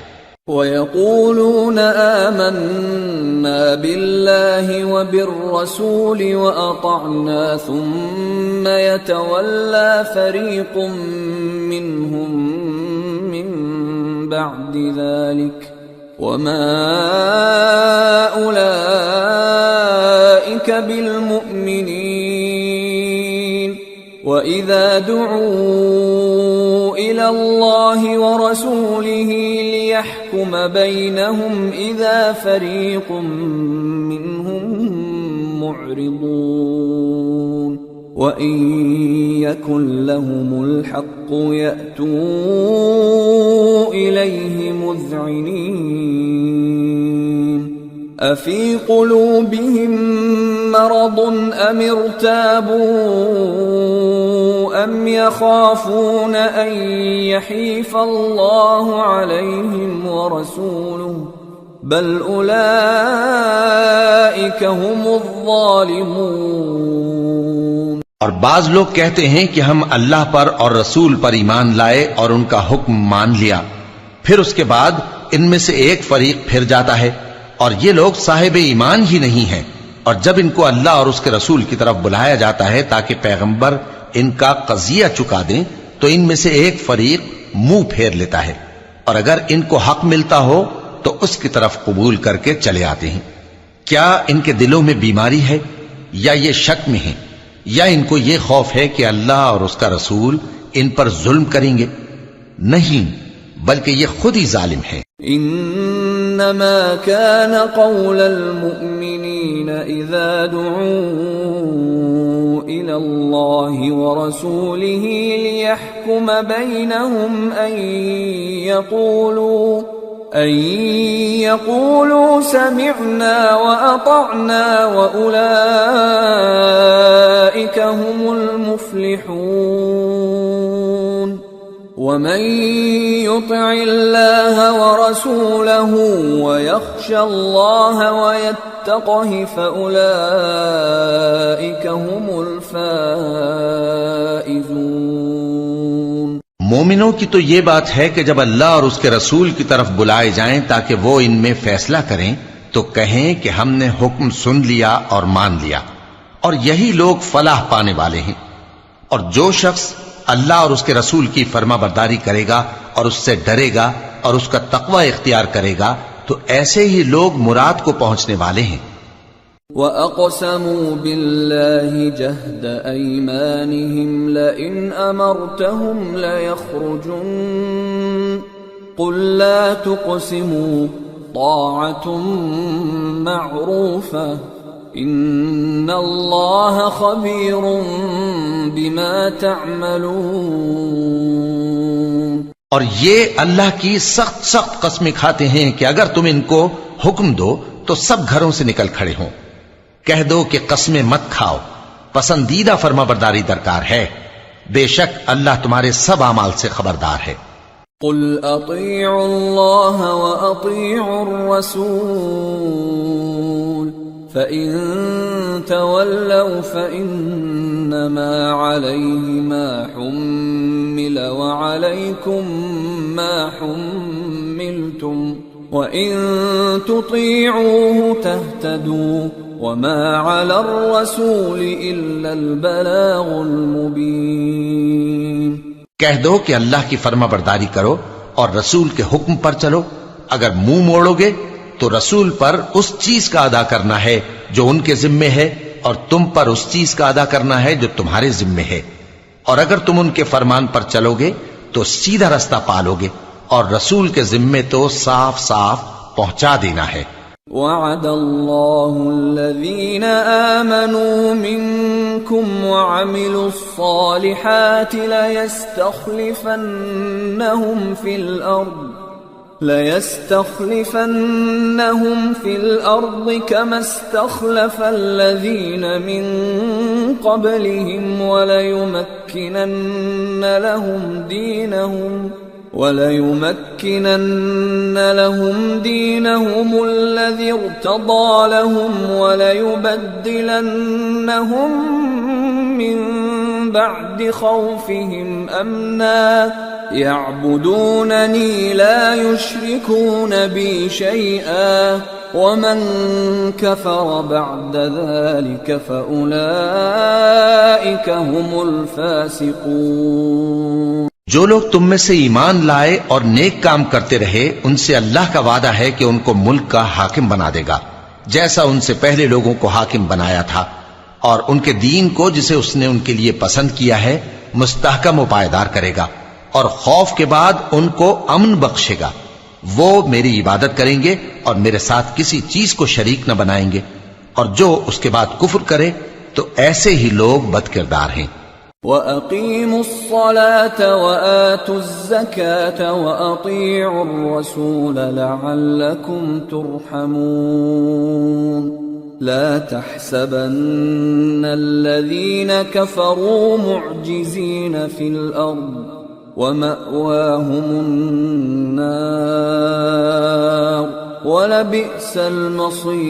وَيَقُولُونَ آمَنَّا بِاللَّهِ وَبِالرَّسُولِ وَأَطَعْنَا ثُمَّ يَتَوَلَّى فَرِيقٌ مِّنْهُمْ مِّن بَعْدِ ذَلِكَ وَمَا أُولَئِكَ بِالْمُؤْمِنِينَ۔ وَإِذَا دُعُوا إِلَى اللَّهِ وَرَسُولِهِ لِيَحْكُمَ بَيْنَهُمْ إِذَا فَرِيقٌ مِّنْهُمْ مُعْرِضُونَ وَإِن يَكُن لَّهُمُ الْحَقُّ يَأْتُوا إِلَيْهِ مُذْعِنِينَ۔ أَفِي قُلُوبِهِم مَّرَضٌ أَمِ ارْتَابُوا أَمْ يَخَافُونَ أَن يَحِيفَ اللَّهُ عَلَيْهِمْ وَرَسُولُهُ بَلْ أُولَئِكَ هُمُ الظَّالِمُونَ۔ اور بعض لوگ کہتے ہیں کہ ہم اللہ پر اور رسول پر ایمان لائے اور ان کا حکم مان لیا، پھر اس کے بعد ان میں سے ایک فریق پھر جاتا ہے، اور یہ لوگ صاحب ایمان ہی نہیں ہیں، اور جب ان کو اللہ اور اس کے رسول کی طرف بلایا جاتا ہے تاکہ پیغمبر ان کا قضیہ چکا دیں، تو ان میں سے ایک فریق منہ پھیر لیتا ہے، اور اگر ان کو حق ملتا ہو تو اس کی طرف قبول کر کے چلے آتے ہیں۔ کیا ان کے دلوں میں بیماری ہے، یا یہ شک میں ہیں، یا ان کو یہ خوف ہے کہ اللہ اور اس کا رسول ان پر ظلم کریں گے؟ نہیں، بلکہ یہ خود ہی ظالم ہیں۔ انما كان قول المؤمنين إذا دعوا إلى الله ورسوله ليحكم بينهم أن يقولوا سمعنا وأطعنا وأولئك هم المفلحون ومن يطع الله ورسوله ويخشى الله ويتقه فأولئك هم الفائزون۔ مومنوں کی تو یہ بات ہے کہ جب اللہ اور اس کے رسول کی طرف بلائے جائیں تاکہ وہ ان میں فیصلہ کریں تو کہیں کہ ہم نے حکم سن لیا اور مان لیا، اور یہی لوگ فلاح پانے والے ہیں۔ اور جو شخص اللہ اور اس کے رسول کی فرما برداری کرے گا اور اس سے ڈرے گا اور اس کا تقوی اختیار کرے گا تو ایسے ہی لوگ مراد کو پہنچنے والے ہیں۔ وَأَقْسَمُوا بِاللَّهِ جَهْدَ أَيْمَانِهِمْ لَئِنْ أَمَرْتَهُمْ لَيَخْرُجُنَّ قُلْ لَا تُقْسِمُوا طَاعَةٌ مَّعْرُوفَةٌ إِنَّ اللَّهَ خَبِيرٌ بِمَا تَعْمَلُونَ۔ اور یہ اللہ کی سخت سخت قسمیں کھاتے ہیں کہ اگر تم ان کو حکم دو تو سب گھروں سے نکل کھڑے ہوں۔ کہہ دو کہ قسمیں مت کھاؤ، پسندیدہ فرما برداری درکار ہے، بے شک اللہ تمہارے سب اعمال سے خبردار ہے۔ قل اطیعوا اللہ واطیعوا الرسول فإن تولوا فإنما عليه ما حمل وعليكم ما حملتم وإن تطيعوه تهتدوا وما على الرسول إلا البلاغ المبين۔ کہہ دو کہ اللہ کی فرما برداری کرو اور رسول کے حکم پر چلو، اگر منہ موڑو گے تو رسول پر اس چیز کا ادا کرنا ہے جو ان کے ذمے ہے اور تم پر اس چیز کا ادا کرنا ہے جو تمہارے ذمے ہے، اور اگر تم ان کے فرمان پر چلو گے تو سیدھا رستہ پالو گے، اور رسول کے ذمے تو صاف صاف پہنچا دینا ہے۔ وعد اللہ الذین آمنوا منکم وعملوا الصالحات ليستخلفنهم في الأرض كما استخلف الذين من قبلهم وليمكنن لهم دينهم الذي ارتضى لهم وليبدلنهم من بعد خوفهم أمنا يعبدونني لا يشركون بي شيئا ومن كفر بعد ذلك فأولئك هم الفاسقون۔ جو لوگ تم میں سے ایمان لائے اور نیک کام کرتے رہے ان سے اللہ کا وعدہ ہے کہ ان کو ملک کا حاکم بنا دے گا جیسا ان سے پہلے لوگوں کو حاکم بنایا تھا، اور ان کے دین کو جسے اس نے ان کے لیے پسند کیا ہے مستحکم و پائیدار کرے گا، اور خوف کے بعد ان کو امن بخشے گا۔ وہ میری عبادت کریں گے اور میرے ساتھ کسی چیز کو شریک نہ بنائیں گے، اور جو اس کے بعد کفر کرے تو ایسے ہی لوگ بد کردار ہیں۔ وَأَقِيمُوا الصَّلَاةَ وَآتُوا الزَّكَاةَ وَأَطِيعُوا الرَّسُولَ لَعَلَّكُمْ تُرْحَمُونَ لَا تَحْسَبَنَّ الَّذِينَ كَفَرُوا مُعْجِزِينَ فِي الْأَرْضِ وَمَأْوَاهُمُ النَّارُ وَلَبِئْسَ الْمَصِيرُ۔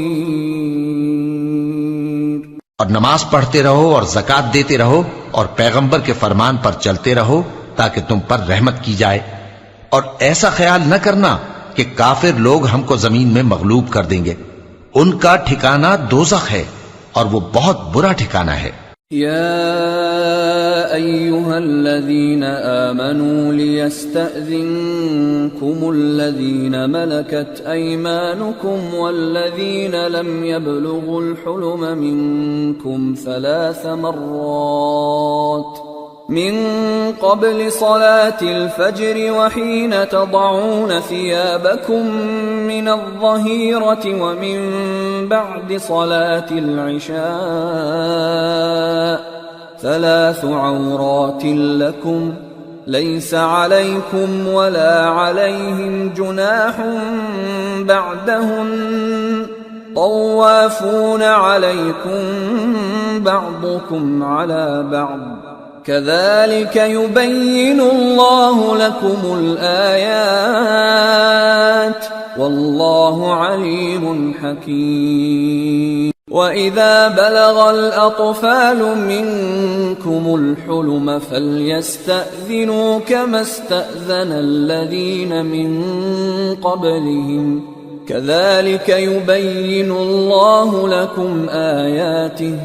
اور نماز پڑھتے رہو اور زکوٰۃ دیتے رہو اور پیغمبر کے فرمان پر چلتے رہو تاکہ تم پر رحمت کی جائے، اور ایسا خیال نہ کرنا کہ کافر لوگ ہم کو زمین میں مغلوب کر دیں گے، ان کا ٹھکانہ دوزخ ہے اور وہ بہت برا ٹھکانہ ہے۔ یا ایھا الذین آمنوا لیستأذنکم الذین ملکت ایمانکم والذین لم یبلغوا الحلم منکم 3 مرات من قبل صلاة الفجر وحين تضعون ثيابكم من الظهيرة ومن بعد صلاة العشاء 3 عورات لكم ليس عليكم ولا عليهم جناح بعدهن طوافون عليكم بعضكم على بعض كذلك يبين الله لكم الآيات والله عليم حكيم وإذا بلغ الأطفال منكم الحلم فليستأذنوا كما استأذن الذين من قبلهم كذلك يبين الله لكم آياته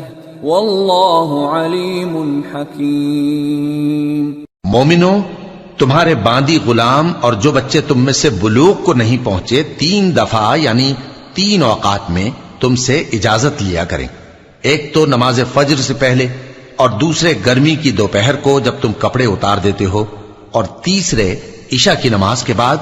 واللہ علیم حکیم۔ مومنو، تمہارے باندی غلام اور جو بچے تم میں سے بلوغ کو نہیں پہنچے 3 دفعہ یعنی 3 اوقات میں تم سے اجازت لیا کریں، ایک تو نماز فجر سے پہلے، اور دوسرے گرمی کی دوپہر کو جب تم کپڑے اتار دیتے ہو، اور تیسرے عشاء کی نماز کے بعد۔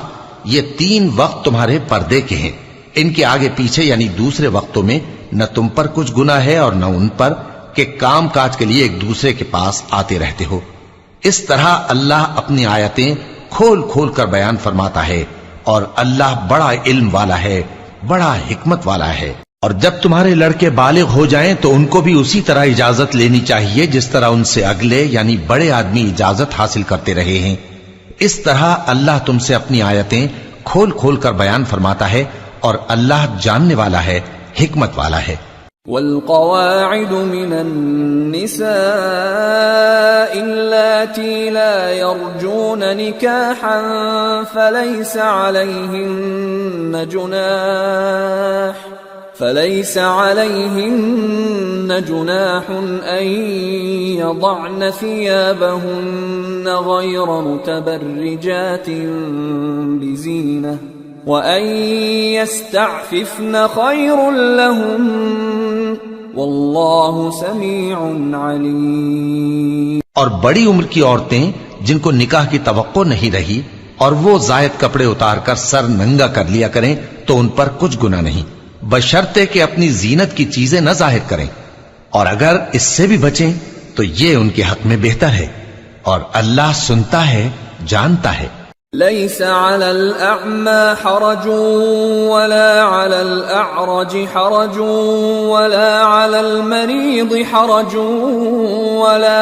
یہ 3 وقت تمہارے پردے کے ہیں، ان کے آگے پیچھے یعنی دوسرے وقتوں میں نہ تم پر کچھ گناہ ہے اور نہ ان پر کہ کام کاج کے لیے ایک دوسرے کے پاس آتے رہتے ہو۔ اس طرح اللہ اپنی آیتیں کھول کھول کر بیان فرماتا ہے، اور اللہ بڑا علم والا ہے، بڑا حکمت والا ہے۔ اور جب تمہارے لڑکے بالغ ہو جائیں تو ان کو بھی اسی طرح اجازت لینی چاہیے جس طرح ان سے اگلے یعنی بڑے آدمی اجازت حاصل کرتے رہے ہیں۔ اس طرح اللہ تم سے اپنی آیتیں کھول کھول کر بیان فرماتا ہے، اور اللہ جاننے والا ہے، حکمت والا ہے۔ والقواعد من النساء اللاتي لا يرجون نكاحا فليس عليهن جناح أن يضعن ثيابهن غير متبرجات بزينة وَأَن يَسْتَعْفِفْنَ خَيْرٌ لَهُمْ وَاللَّهُ سَمِيعٌ عَلِيمٌ۔ اور بڑی عمر کی عورتیں جن کو نکاح کی توقع نہیں رہی اور وہ زائد کپڑے اتار کر سر ننگا کر لیا کریں تو ان پر کچھ گناہ نہیں، بشرطے کہ اپنی زینت کی چیزیں نہ ظاہر کریں، اور اگر اس سے بھی بچیں تو یہ ان کے حق میں بہتر ہے، اور اللہ سنتا ہے، جانتا ہے۔ ليس على الأعمى حرج ولا على الأعرج حرج ولا على المريض حرج ولا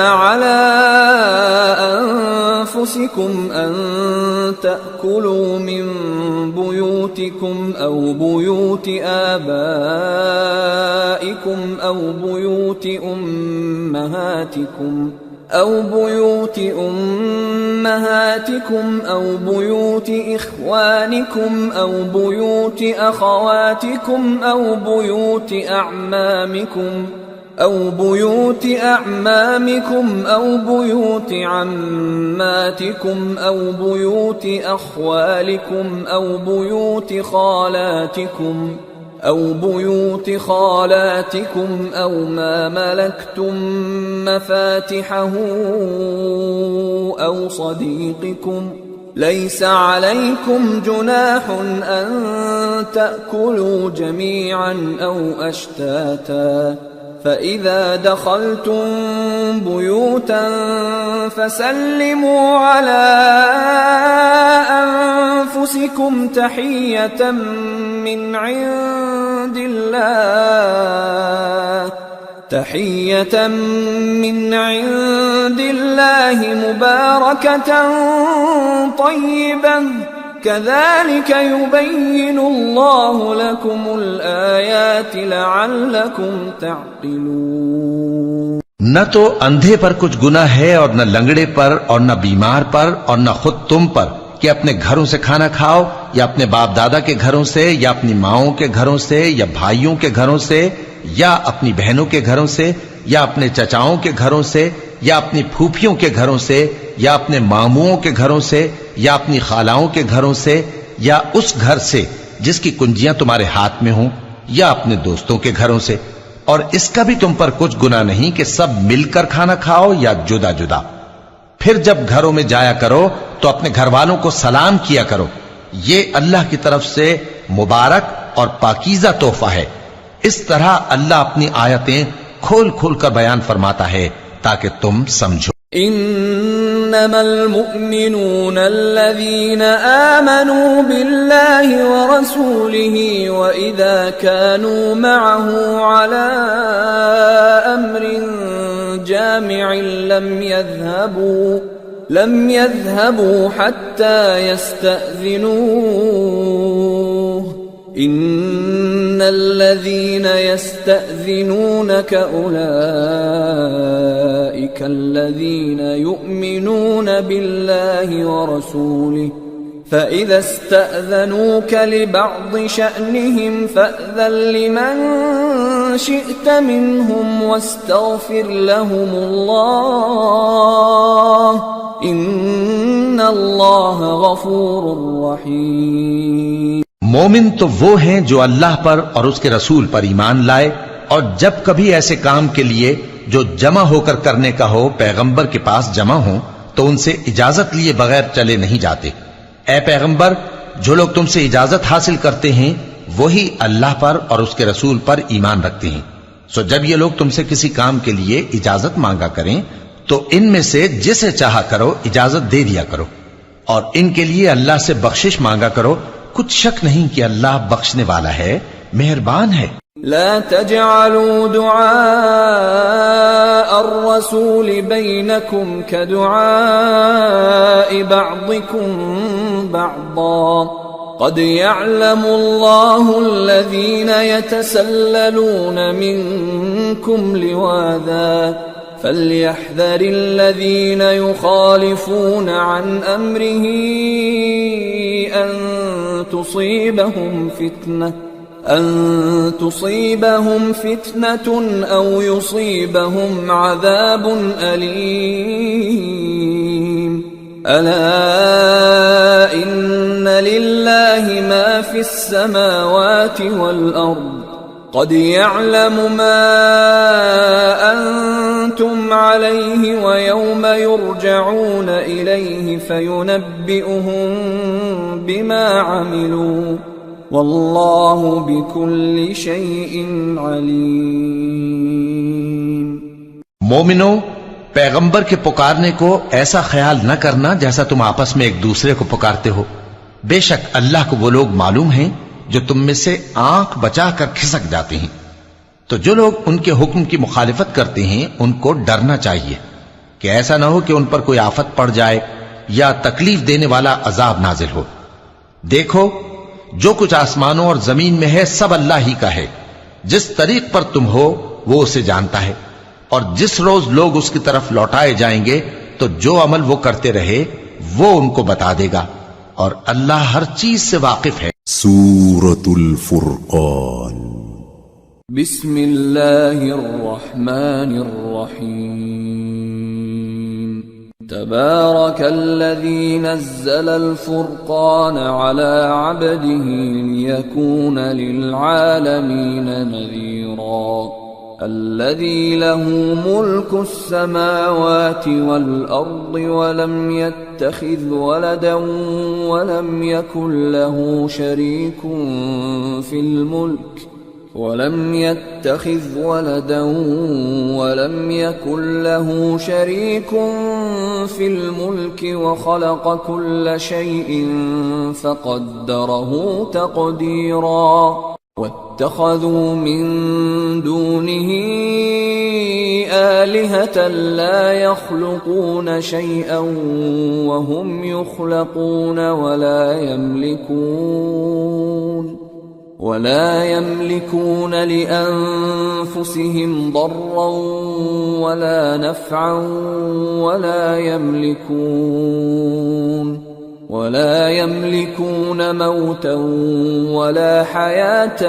على أنفسكم أن تأكلوا من بيوتكم أو بيوت آبائكم أو بيوت أمهاتكم أو بيوت إخوانكم أو بيوت أخواتكم أو بيوت أعمامكم أو بيوت عماتكم أو بيوت أخوالكم أو بيوت خالاتكم أو ما ملكتم مفاتحه أو صديقكم ليس عليكم جناح أن تأكلوا جميعا أو أشتاتا فإذا دخلتم بيوتا فسلموا على أنفسكم تحية من عند الله مباركة طيبة كذلك يبين الله لكم الآيات لعلكم تعقلون۔ نہ تو اندھے پر کچھ گناہ ہے اور نہ لنگڑے پر اور نہ بیمار پر اور نہ خود تم پر کہ اپنے گھروں سے کھانا کھاؤ یا اپنے باپ دادا کے گھروں سے یا اپنی ماؤں کے گھروں سے یا بھائیوں کے گھروں سے یا اپنی بہنوں کے گھروں سے یا اپنے چچاؤں کے گھروں سے یا اپنی پھوپھیوں کے گھروں سے یا اپنے ماموؤں کے گھروں سے یا اپنی خالاؤں کے گھروں سے یا اس گھر سے جس کی کنجیاں تمہارے ہاتھ میں ہوں یا اپنے دوستوں کے گھروں سے، اور اس کا بھی تم پر کچھ گناہ نہیں کہ سب مل کر کھانا کھاؤ یا جدا جدا۔ پھر جب گھروں میں جایا کرو تو اپنے گھر والوں کو سلام کیا کرو، یہ اللہ کی طرف سے مبارک اور پاکیزہ تحفہ ہے۔ اس طرح اللہ اپنی آیتیں کھول کھول کر بیان فرماتا ہے تاکہ تم سمجھو۔ انما المؤمنون الذين آمنوا بالله ورسوله واذا كانوا معه على امر جامع لم يذهبوا حتى يستأذنوه ان الذين يستأذنونك اولئك الذين يؤمنون بالله ورسوله فإذا استأذنوك لبعض شأنهم فأذن لمن شئت منهم واستغفر لهم الله إن الله غفور رحيم۔ مومن تو وہ ہیں جو اللہ پر اور اس کے رسول پر ایمان لائے، اور جب کبھی ایسے کام کے لیے جو جمع ہو کر کرنے کا ہو پیغمبر کے پاس جمع ہوں تو ان سے اجازت لیے بغیر چلے نہیں جاتے۔ اے پیغمبر، جو لوگ تم سے اجازت حاصل کرتے ہیں وہی اللہ پر اور اس کے رسول پر ایمان رکھتے ہیں، سو جب یہ لوگ تم سے کسی کام کے لیے اجازت مانگا کریں تو ان میں سے جسے چاہا کرو اجازت دے دیا کرو، اور ان کے لیے اللہ سے بخشش مانگا کرو، کچھ شک نہیں کہ اللہ بخشنے والا ہے، مہربان ہے۔ لا تجعلوا دعاء الرسول بينكم كدعاء بعضكم بعضا قد يعلم الله الذين يتسللون منكم لواذا فليحذر الذين يخالفون عن أمره أن تصيبهم فتنة أو يصيبهم عذاب أليم۔ ألا إن لله ما في السماوات والأرض قد يعلم ما أنتم عليه ويوم يرجعون إليه فينبئهم بما عملوا واللہ بکل شیء علیم۔ مومنو، پیغمبر کے پکارنے کو ایسا خیال نہ کرنا جیسا تم آپس میں ایک دوسرے کو پکارتے ہو، بے شک اللہ کو وہ لوگ معلوم ہیں جو تم میں سے آنکھ بچا کر کھسک جاتے ہیں، تو جو لوگ ان کے حکم کی مخالفت کرتے ہیں ان کو ڈرنا چاہیے کہ ایسا نہ ہو کہ ان پر کوئی آفت پڑ جائے یا تکلیف دینے والا عذاب نازل ہو۔ دیکھو، جو کچھ آسمانوں اور زمین میں ہے سب اللہ ہی کا ہے، جس طریق پر تم ہو وہ اسے جانتا ہے، اور جس روز لوگ اس کی طرف لوٹائے جائیں گے تو جو عمل وہ کرتے رہے وہ ان کو بتا دے گا، اور اللہ ہر چیز سے واقف ہے۔ سورة الفرقان۔ بسم اللہ الرحمن الرحیم۔ تبارك الذي نزل الفرقان على عبده ليكون للعالمين نذيرا الذي له ملك السماوات والأرض ولم يتخذ ولدا ولم يكن له شريك في الملك ولم يتخذ ولدا ولم يكن له شريك في الملك وخلق كل شيء فقدره تقديرا واتخذوا من دونه آلهة لا يخلقون شيئا وهم يخلقون ولا يملكون لأنفسهم ضرا ولا نفعا ولا يملكون موتا ولا حياة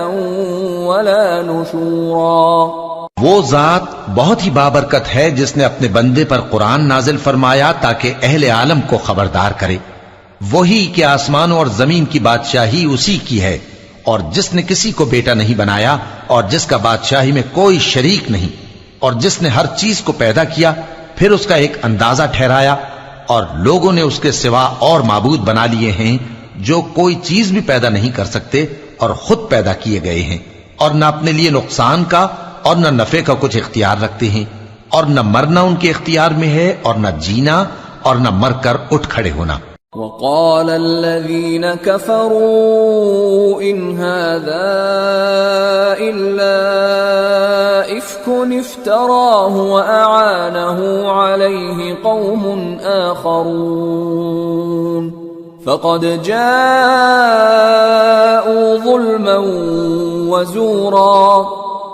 ولا نشورا۔ وہ ذات بہت ہی بابرکت ہے جس نے اپنے بندے پر قرآن نازل فرمایا تاکہ اہل عالم کو خبردار کرے، وہی کہ آسمانوں اور زمین کی بادشاہی اسی کی ہے، اور جس نے کسی کو بیٹا نہیں بنایا اور جس کا بادشاہی میں کوئی شریک نہیں، اور جس نے ہر چیز کو پیدا کیا پھر اس کا ایک اندازہ ٹھہرایا، اور لوگوں نے اس کے سوا اور معبود بنا لیے ہیں جو کوئی چیز بھی پیدا نہیں کر سکتے اور خود پیدا کیے گئے ہیں، اور نہ اپنے لیے نقصان کا اور نہ نفع کا کچھ اختیار رکھتے ہیں، اور نہ مرنا ان کے اختیار میں ہے اور نہ جینا اور نہ مر کر اٹھ کھڑے ہونا۔ وقال الذين كفروا إن هذا إلا إفك افتراه وأعانه عليه قوم آخرون فقد جاءوا ظلما وزورا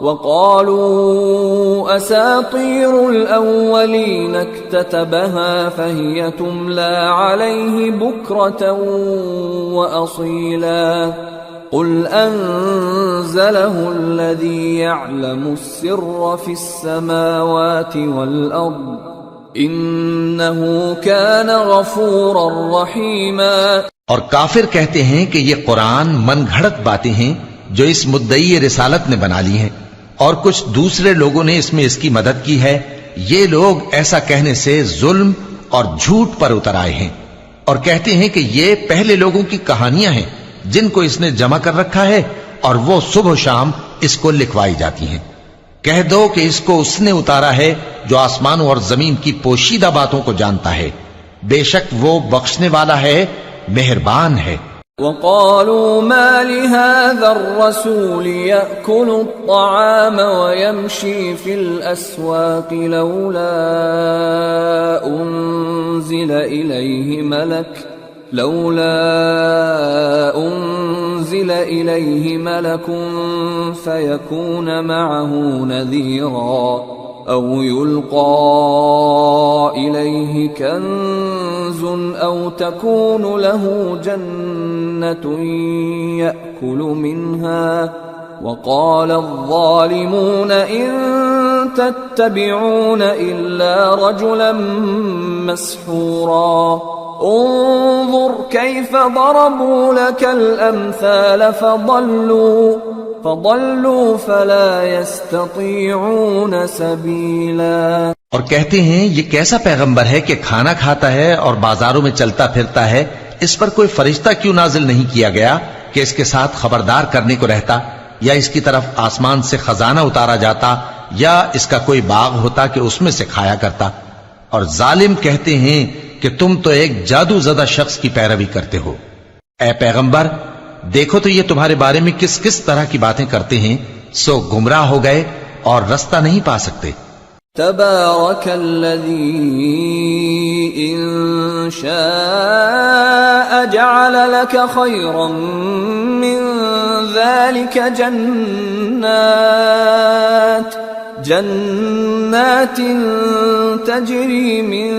وقالوا أساطير الأولين اكتتبها فهي تملى عليه بكرة وأصيلا قل أنزله الذي يعلم السر في السماوات والأرض إنه كان غفورا رحيما۔ اور کافر کہتے ہیں کہ یہ قرآن من گھڑت باتیں ہیں جو اس مدعی رسالت نے بنا لی ہیں، اور کچھ دوسرے لوگوں نے اس میں اس کی مدد کی ہے۔ یہ لوگ ایسا کہنے سے ظلم اور جھوٹ پر اتر آئے ہیں، اور کہتے ہیں کہ یہ پہلے لوگوں کی کہانیاں ہیں جن کو اس نے جمع کر رکھا ہے، اور وہ صبح و شام اس کو لکھوائی جاتی ہیں۔ کہہ دو کہ اس کو اس نے اتارا ہے جو آسمانوں اور زمین کی پوشیدہ باتوں کو جانتا ہے، بے شک وہ بخشنے والا ہے، مہربان ہے۔ وقالوا ما لهذا الرسول يأكل الطعام ويمشي في الأسواق لولا أنزل إليه ملك فيكون معه نذيرا أو يلقى إليه كنز أو تكون له جنة يأكل منها وقال الظالمون إن تتبعون إلا رجلا مسحورا انظر كيف ضربوا لك الأمثال فضلوا فلا يستطيعون سبيلا۔ اور کہتے ہیں یہ کیسا پیغمبر ہے کہ کھانا کھاتا ہے اور بازاروں میں چلتا پھرتا ہے، اس پر کوئی فرشتہ کیوں نازل نہیں کیا گیا کہ اس کے ساتھ خبردار کرنے کو رہتا، یا اس کی طرف آسمان سے خزانہ اتارا جاتا، یا اس کا کوئی باغ ہوتا کہ اس میں سے کھایا کرتا۔ اور ظالم کہتے ہیں کہ تم تو ایک جادو زدہ شخص کی پیروی کرتے ہو۔ اے پیغمبر دیکھو تو یہ تمہارے بارے میں کس کس طرح کی باتیں کرتے ہیں، سو گمراہ ہو گئے اور رستہ نہیں پا سکتے۔ تبارك الذي إن شاء جعل لك خيرا من ذلك جنات تجري من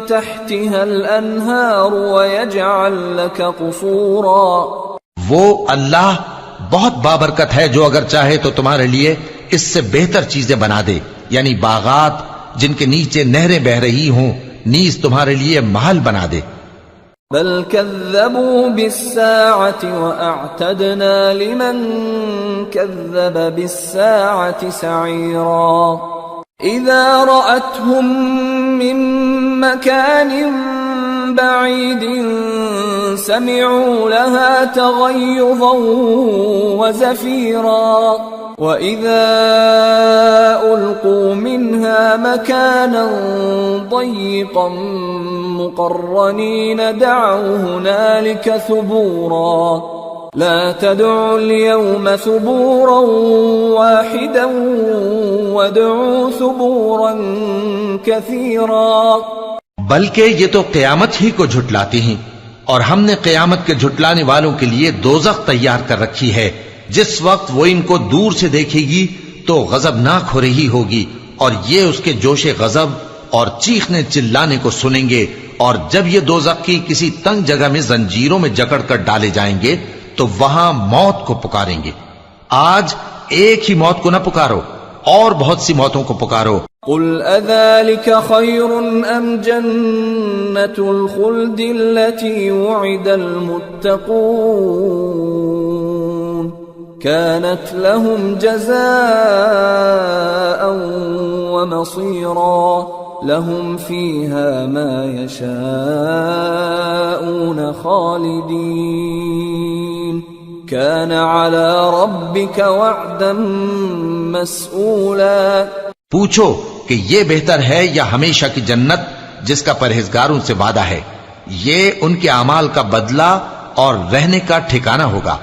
تحتها الأنهار ويجعل لك قصورا۔ وہ اللہ بہت بابرکت ہے جو اگر چاہے تو تمہارے لیے اس سے بہتر چیزیں بنا دے، یعنی باغات جن کے نیچے نہریں بہ رہی ہوں، نیز تمہارے لیے محل بنا دے۔ بل كذبوا بالساعة وأعتدنا لمن كذب بالساعة سعيرا إذا رأتهم من مكان بعيد سمعوا لها تغيظا وزفيرا وإذا ألقوا منها مكانا ضيقا مقرنين دعوا هنالك ثبورا لا تدعوا اليوم ثبورا واحدا وادعوا ثبورا كثيرا۔ بلکہ یہ تو قیامت ہی کو جھٹلاتی ہیں، اور ہم نے قیامت کے جھٹلانے والوں کے لیے دوزخ تیار کر رکھی ہے، جس وقت وہ ان کو دور سے دیکھے گی تو غضبناک ہو رہی ہوگی، اور یہ اس کے جوش غضب اور چیخنے چلانے کو سنیں گے، اور جب یہ دوزخ کی کسی تنگ جگہ میں زنجیروں میں جکڑ کر ڈالے جائیں گے تو وہاں موت کو پکاریں گے۔ آج ایک ہی موت کو نہ پکارو، اور بہت سی موتوں کو پکارو۔ قل اذلك خير ام جنة الخلد التي وعد المتقون كانت لهم جزاء ومصيرا لهم فيها ما يشاءون خالدين كان على ربك وعدا مسئولا. پوچھو کہ یہ بہتر ہے یا ہمیشہ کی جنت جس کا پرہیزگاروں سے وعدہ ہے؟ یہ ان کے اعمال کا بدلہ اور رہنے کا ٹھکانہ ہوگا.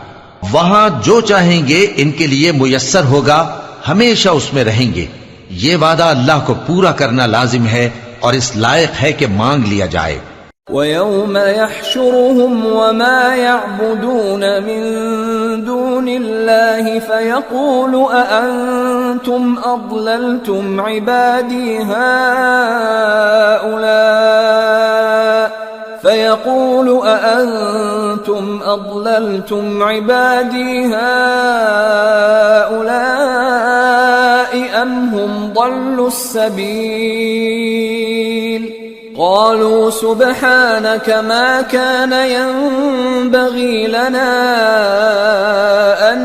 وہاں جو چاہیں گے ان کے لیے میسر ہوگا، ہمیشہ اس میں رہیں گے. یہ وعدہ اللہ کو پورا کرنا لازم ہے اور اس لائق ہے کہ مانگ لیا جائے. وَيَوْمَ يَحْشُرُهُمْ وَمَا يَعْبُدُونَ مِن دُونِ اللَّهِ فَيَقُولُ أَأَنْتُمْ أَضْلَلْتُمْ عِبَادِي هَؤُلَاءِ أَمْ هُمْ ضَلُّوا السَّبِيلَ قالوا سبحانك ما كان ينبغي لنا أن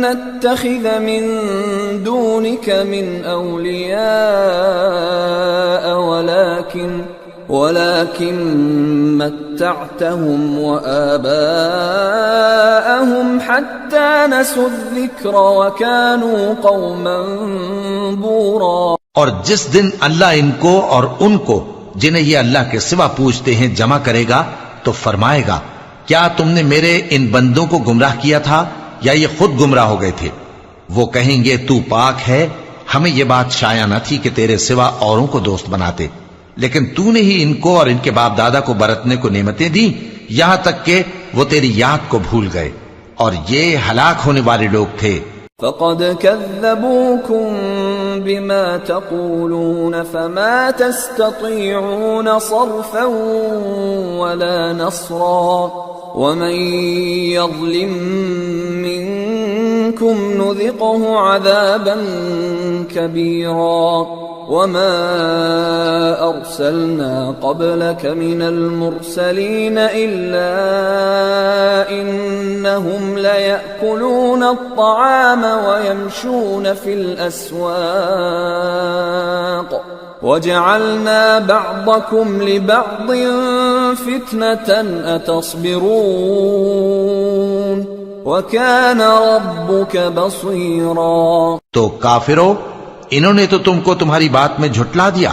نتخذ من دونك من أولياء ولكن متعتهم وآباءهم حتى نسوا الذكر وكانوا قوما بورا. اور جس دن اللہ ان کو اور ان کو جنہیں یہ اللہ کے سوا پوچھتے ہیں جمع کرے گا تو فرمائے گا، کیا تم نے میرے ان بندوں کو گمراہ کیا تھا یا یہ خود گمراہ ہو گئے تھے؟ وہ کہیں گے تو پاک ہے، ہمیں یہ بات شایع نہ تھی کہ تیرے سوا اوروں کو دوست بناتے، لیکن تو نے ہی ان کو اور ان کے باپ دادا کو برتنے کو نعمتیں دی یہاں تک کہ وہ تیری یاد کو بھول گئے، اور یہ ہلاک ہونے والے لوگ تھے. فقد كذبوكم بما تقولون فما تستطيعون صرفا ولا نصرا ومن يظلم منكم نذقه عذابا كبيرا. وما أرسلنا قبلك من المرسلين إلا إنهم ليأكلون الطعام ويمشون في الأسواق وجعلنا بعضكم لبعض فتنة أتصبرون وكان ربك بصيرا. تو کافرو، انہوں نے تو تم کو تمہاری بات میں جھٹلا دیا،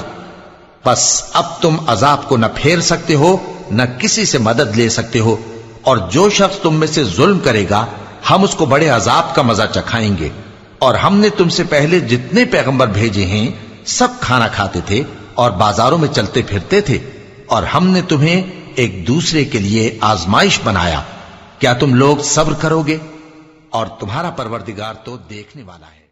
بس اب تم عذاب کو نہ پھیر سکتے ہو نہ کسی سے مدد لے سکتے ہو، اور جو شخص تم میں سے ظلم کرے گا ہم اس کو بڑے عذاب کا مزہ چکھائیں گے. اور ہم نے تم سے پہلے جتنے پیغمبر بھیجے ہیں سب کھانا کھاتے تھے اور بازاروں میں چلتے پھرتے تھے، اور ہم نے تمہیں ایک دوسرے کے لیے آزمائش بنایا. کیا تم لوگ صبر کرو گے؟ اور تمہارا پروردگار تو دیکھنے والا ہے.